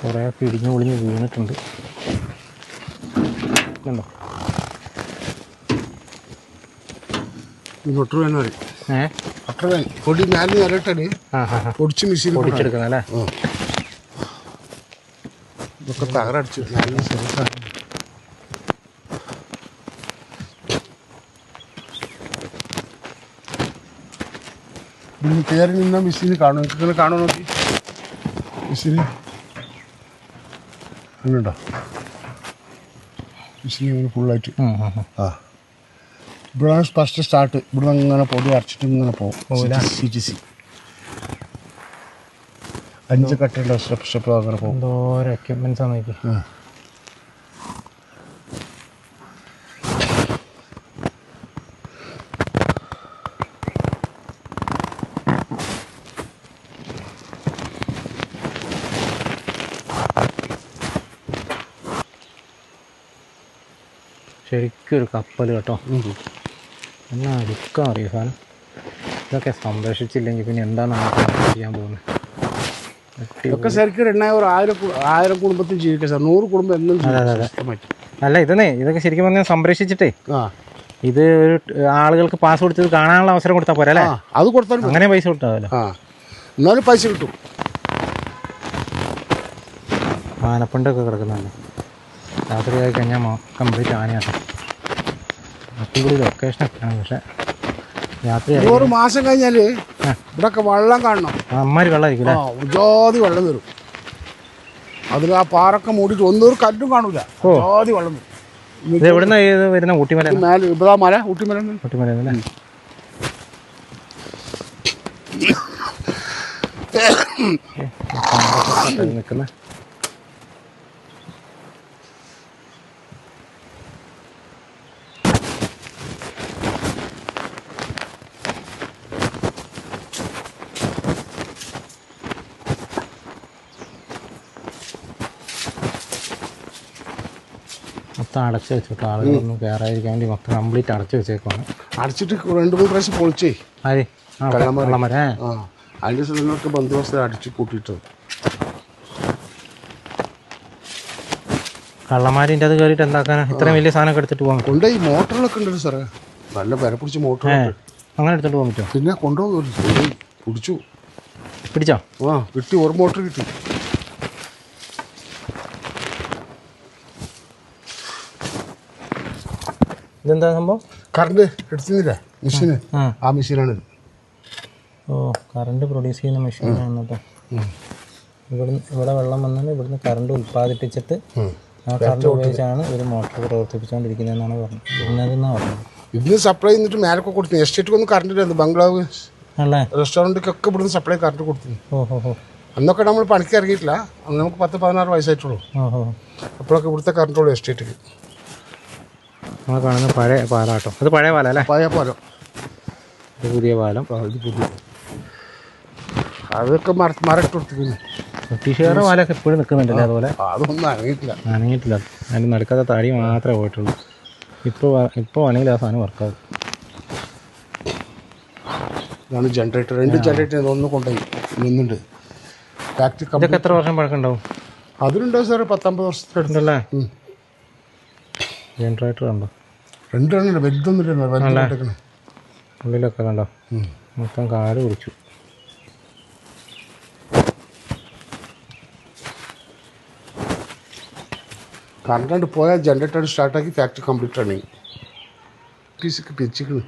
കുറേ പിടിഞ്ഞു പൊളിഞ്ഞ് വീണിട്ടുണ്ട്. കണ്ടോ? നൊട്ടർവേൻ പറയും. നൊട്ടർവേൻ പൊടി നാല് നിരട്ടല് പൊടിച്ച് മെഷീൻ പൊടിച്ചെടുക്കുന്നത് അല്ലേ? ഇതൊക്കെ തകരടിച്ചു നാല് സ്ഥലത്താണ്. കയറി നിന്ന മെഷീന് കാണും. നിങ്ങൾ കാണുമോ നോക്കി മെഷീന് അങ്ങനെയുണ്ടോ? മെഷീൻ ഇങ്ങനെ ഫുള്ളായിട്ട്. ആ, ഇവിടെയാണ് ഫസ്റ്റ് സ്റ്റാർട്ട്. ഇവിടെ ഇങ്ങനെ പൊടി അരച്ചിട്ട് ഇങ്ങനെ പോകും. CTC 5 കട്ടുള്ള സ്റ്റെപ്പ് അങ്ങനെ പോകും. എന്തോരം എക്യുപ്മെൻറ്റ്സ് ആണ് നോക്കി. ശരിക്കും ഒരു കപ്പൽ കേട്ടോ. എന്നാ ലുക്കാൻ അറിയോ സാധനം. ഇതൊക്കെ സംരക്ഷിച്ചില്ലെങ്കിൽ പിന്നെ എന്താണ് ചെയ്യാൻ പോകുന്നത്? ഇതൊക്കെ ശരിക്കും 1000 കുടുംബത്തിൽ ജീവിക്കാം സാർ. 100 കുടുംബം എന്നും അല്ല, ഇതൊക്കെ ശരിക്കും പറഞ്ഞാൽ സംരക്ഷിച്ചിട്ടേ ഇത് ഒരു ആളുകൾക്ക് പാസ് കൊടുത്തത് കാണാനുള്ള അവസരം കൊടുത്താൽ പോരാ അല്ലേ? അത് കൊടുത്താലും അങ്ങനെ പൈസ കൊടുത്താലോ. എന്നാലും പൈസ കിട്ടും. ആനപ്പണ്ടൊക്കെ കിടക്കുന്നുണ്ട്. രാത്രി ആയി കഴിഞ്ഞാൽ കംപ്ലീറ്റ് ആനയാട്ടോ. അടിപൊളി ലൊക്കേഷനൊക്കെയാണ്. പക്ഷെ രാത്രി 100 മാസം കഴിഞ്ഞാൽ ഇവിടെയൊക്കെ വെള്ളം കാണണം. അമ്മാര് വെള്ളമായിരിക്കും. ജാതി വെള്ളം വരും. അതിൽ ആ പാറൊക്കെ മൂടിയിട്ട് ഒന്നൊരു കല്ലും കാണൂല. ജാതി വെള്ളം വരും. ഇത് എവിടുന്ന വരുന്ന? ഊട്ടിമല. ഇവിടെ മല ഊട്ടിമല. ഊട്ടിമല അല്ലേ? നിൽക്കുന്ന മൊത്തം അടച്ചു വെച്ചിട്ട് ആളുകളൊന്നും കയറാതിരിക്കാൻ വേണ്ടി മൊത്തം കംപ്ലീറ്റ് അടച്ചു വെച്ചേക്കാണ്. അടച്ചിട്ട് 2-3 പ്രാവശ്യം പൊളിച്ചേ. ആര്? കള്ളന്മാരെ. അതിൻ്റെ സ്ഥലങ്ങളൊക്കെ ബന്ധുവസ്ഥ അടിച്ച് കൂട്ടിയിട്ടത്. കള്ളന്മാരിൻ്റെ അത് കയറിയിട്ട് എന്താക്കാനാ? ഇത്രയും വലിയ സാധനമൊക്കെ എടുത്തിട്ട് പോകാൻ പറ്റും? കൊണ്ടുപോയി മോട്ടറിലൊക്കെ ഉണ്ടല്ലോ സാറേ, നല്ല വില പിടിച്ച മോട്ടർ. അങ്ങനെ എടുത്തിട്ട് പോകാൻ പറ്റുമോ? പിന്നെ കൊണ്ടുപോകും. പിടിച്ചു. പിടിച്ചോ? കിട്ടി. ഒരു മോട്ടർ കിട്ടി. ഇതെന്താ സംഭവം? കറണ്ട് എടുത്തില്ലേ മെഷീന്, ആ മെഷീനാണ്. ഓ, കറണ്ട് പ്രൊഡ്യൂസ് ചെയ്യുന്ന മെഷീനാണ് കേട്ടോ. ഇവിടെ വെള്ളം വന്നാൽ ഇവിടുന്ന് കറണ്ട് ഉൽപ്പാദിപ്പിച്ചിട്ട് ആ കറണ്ട് ഉപയോഗിച്ചാണ് ഒരു മോട്ടോർ പ്രവർത്തിപ്പിച്ചുകൊണ്ടിരിക്കുന്നതെന്നാണ് പറഞ്ഞത്. ഇന്നതെന്നാണ് പറഞ്ഞത്. ഇതിന് സപ്ലൈ ചെയ്തിട്ട് മേലൊക്കെ കൊടുത്തു. എസ്റ്റേറ്റ് കറണ്ട് ഇല്ലായിരുന്നു. ബംഗ്ലാവ് അല്ലേ, റെസ്റ്റോറൻറ്റിക്കൊക്കെ ഇവിടുന്ന് സപ്ലൈ കറണ്ട് കൊടുത്തു. ഓഹോ. അന്നൊക്കെ നമ്മൾ പണിക്ക് ഇറങ്ങിയിട്ടില്ല. അന്ന് നമുക്ക് 10-16 വയസ്സായിട്ടുള്ളൂ. ഓഹോ. അപ്പോഴൊക്കെ ഇവിടുത്തെ കറണ്ടുള്ളൂ എസ്റ്റേറ്റിക്ക്. നമ്മൾ കാണുന്ന പഴയ പാലാട്ടോ. അത് പഴയ പാലം അല്ലേ? പഴയ പാലം. ഇത് പുതിയ പാലം. ഇത് പുതിയ. അതൊക്കെ മരട്ട് കൊടുത്തിരുന്നു. ബ്രിട്ടീഷുകാരുടെ പാലൊക്കെ എപ്പോഴും നിൽക്കുന്നുണ്ടല്ലേ? അതുപോലെ അതൊന്നും അനങ്ങിയിട്ടില്ല. അതിന് നടക്കാത്ത തടി മാത്രമേ പോയിട്ടുള്ളൂ. ഇപ്പോൾ ആണെങ്കിൽ ആ സാധനം വർക്കാവും. ഇതാണ് ജനറേറ്റർ. 2 ജനറേറ്റർ ഒന്ന് കൊണ്ടുപോയി നിന്നുണ്ട്. ഫാക്ടറി ഇതൊക്കെ എത്ര വർഷം പഴക്കമുണ്ടാവും? അതിനുണ്ടാവും സാർ 10-50 വർഷത്തിനടുത്തല്ലേ. ജനറേറ്റർ ഉണ്ടോ? 2 എണ്ണം വലുതൊന്നുമില്ല. ഉള്ളിലൊക്കെ കണ്ടോ, മൊത്തം കാല് പിടിച്ചു. കറണ്ട് പോയാൽ ജനറേറ്റർ സ്റ്റാർട്ടാക്കി ഫാക്ടറി കംപ്ലീറ്റ് ആണ്. പീസൊക്കെ പിരിച്ചിരിക്കുന്നു.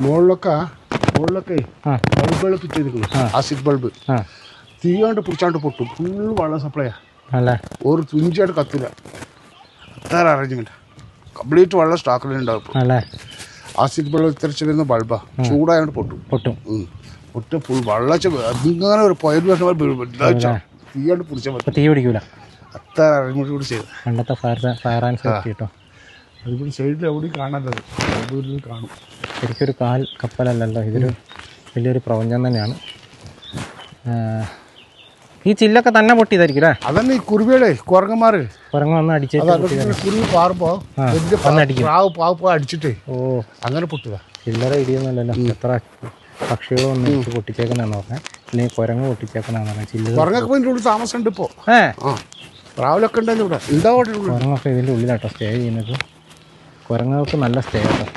മുകളിലൊക്കെ ബൾബുകൾ ഫിറ്റ് ചെയ്തിരിക്കുന്നു. Acid bulb. തീയാണ്ട് പിടിച്ചാണ്ട് പൊട്ടും. ഫുള്ള് വെള്ളം സപ്ലൈയാ. ഒരു തുഞ്ചായിട്ട് കത്തില്ല. അത്ര അറേഞ്ച്മെന്റ്. കംപ്ലീറ്റ് വെള്ളം സ്റ്റോക്കിലുണ്ടാവും. ആസിഡ് ബൾബ് തിരിച്ചു വരുന്ന ബൾബാ. ചൂടായോണ്ട് പൊട്ടും. ഫുൾ വെള്ളം അങ്ങനെ ഒരു പോയിന്റ് തീയാണ്ട് പിടിച്ചാൽ തീ പിടിക്കൂല. അത്ര അറേഞ്ച്മെന്റ് കൂടി ചെയ്ത്. പണ്ടത്തെ ഫയർ ആൻഡ് സേഫ്റ്റി കേട്ടോ. അതുകൂടി സൈഡിൽ എവിടെയും കാണാത്തത് കാണും. ശരിക്കൊരു കാൽ കപ്പലല്ലല്ലോ, ഇതൊരു വലിയൊരു പ്രപഞ്ചം തന്നെയാണ്. ഈ ചില്ലൊക്കെ തന്നെ പൊട്ടിയതായിരിക്കും അല്ലേ? അതന്നെ ഈ കുരുവിയുടെ കുരങ്ങന്മാർ വന്ന് അടിച്ചിട്ട് കുരുവി പാറുമ്പോ അടിച്ചിട്ടേ അങ്ങനെ പൊട്ടുക. ചില്ലറ ഇടിയൊന്നുമല്ലല്ലോ. എത്ര പക്ഷികളും ഒന്നും പൊട്ടിച്ചേക്കുന്നതാന്ന് പറഞ്ഞാൽ, അല്ലെങ്കിൽ കുരങ്ങ് പൊട്ടിച്ചേക്കുന്നതാന്ന് പറഞ്ഞാൽ. ചില്ല കുരങ്ങൊക്കെ ഇതിൻ്റെ ഉള്ളിൽ താമസമുണ്ട് ഇപ്പോൾ. പ്രാവലൊക്കെ ഉണ്ടല്ലോ ഇവിടെ. കുരങ്ങൊക്കെ ഇതിൻ്റെ ഉള്ളിലാട്ടോ സ്റ്റേ ചെയ്യുന്നത്. കുരങ്ങുകൾക്ക് നല്ല സ്റ്റേ ആട്ടോ.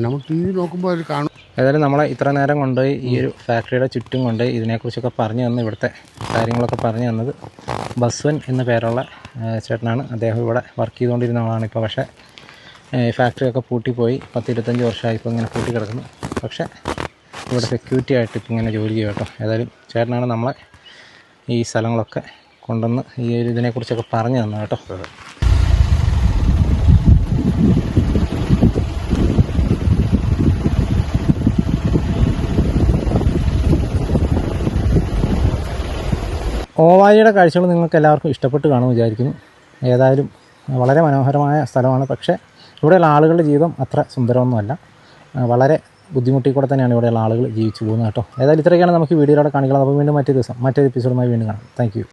നമ്മൾ ടി വി നോക്കുമ്പോൾ അവർ കാണും. ഏതായാലും നമ്മളെ ഇത്ര നേരം കൊണ്ടുപോയി ഈ ഒരു ഫാക്ടറിയുടെ ചുറ്റും കൊണ്ടുപോയി ഇതിനെക്കുറിച്ചൊക്കെ പറഞ്ഞു തന്ന്, ഇവിടുത്തെ കാര്യങ്ങളൊക്കെ പറഞ്ഞു തന്നത് ബസ്വൻ എന്ന പേരുള്ള ചേട്ടനാണ്. അദ്ദേഹം ഇവിടെ വർക്ക് ചെയ്തുകൊണ്ടിരുന്ന ആളാണ് ഇപ്പോൾ. പക്ഷേ ഫാക്ടറിയൊക്കെ പൂട്ടിപ്പോയി. 10-25 വർഷമായി ഇപ്പോൾ ഇങ്ങനെ പൂട്ടി കിടക്കുന്നു. പക്ഷേ ഇവിടെ സെക്യൂരിറ്റി ആയിട്ട് ഇപ്പം ഇങ്ങനെ ജോലി ചെയ്യും കേട്ടോ. ഏതായാലും ചേട്ടനാണ് നമ്മളെ ഈ സ്ഥലങ്ങളൊക്കെ കൊണ്ടുവന്ന് ഈ ഒരു ഇതിനെക്കുറിച്ചൊക്കെ പറഞ്ഞു തന്നത് കേട്ടോ. ഓവാലിയുടെ കാഴ്ചകൾ നിങ്ങൾക്ക് എല്ലാവർക്കും ഇഷ്ടപ്പെട്ട് കാണുമെന്ന് വിചാരിക്കുന്നു. ഏതായാലും വളരെ മനോഹരമായ സ്ഥലമാണ്. പക്ഷേ ഇവിടെയുള്ള ആളുകളുടെ ജീവിതം അത്ര സുന്ദരമൊന്നുമല്ല. വളരെ ബുദ്ധിമുട്ടിൽ കൂടെ തന്നെയാണ് ഇവിടെയുള്ള ആളുകൾ ജീവിച്ചു പോകുന്നത് കേട്ടോ. ഏതായാലും ഇത്രയൊക്കെയാണ് നമുക്ക് വീഡിയോയിലൂടെ കാണിക്കുന്നത്. അപ്പോൾ വീണ്ടും മറ്റൊരു ദിവസം മറ്റൊരു എപ്പിസോഡുമായി വീണ്ടും കാണാം. Thank you.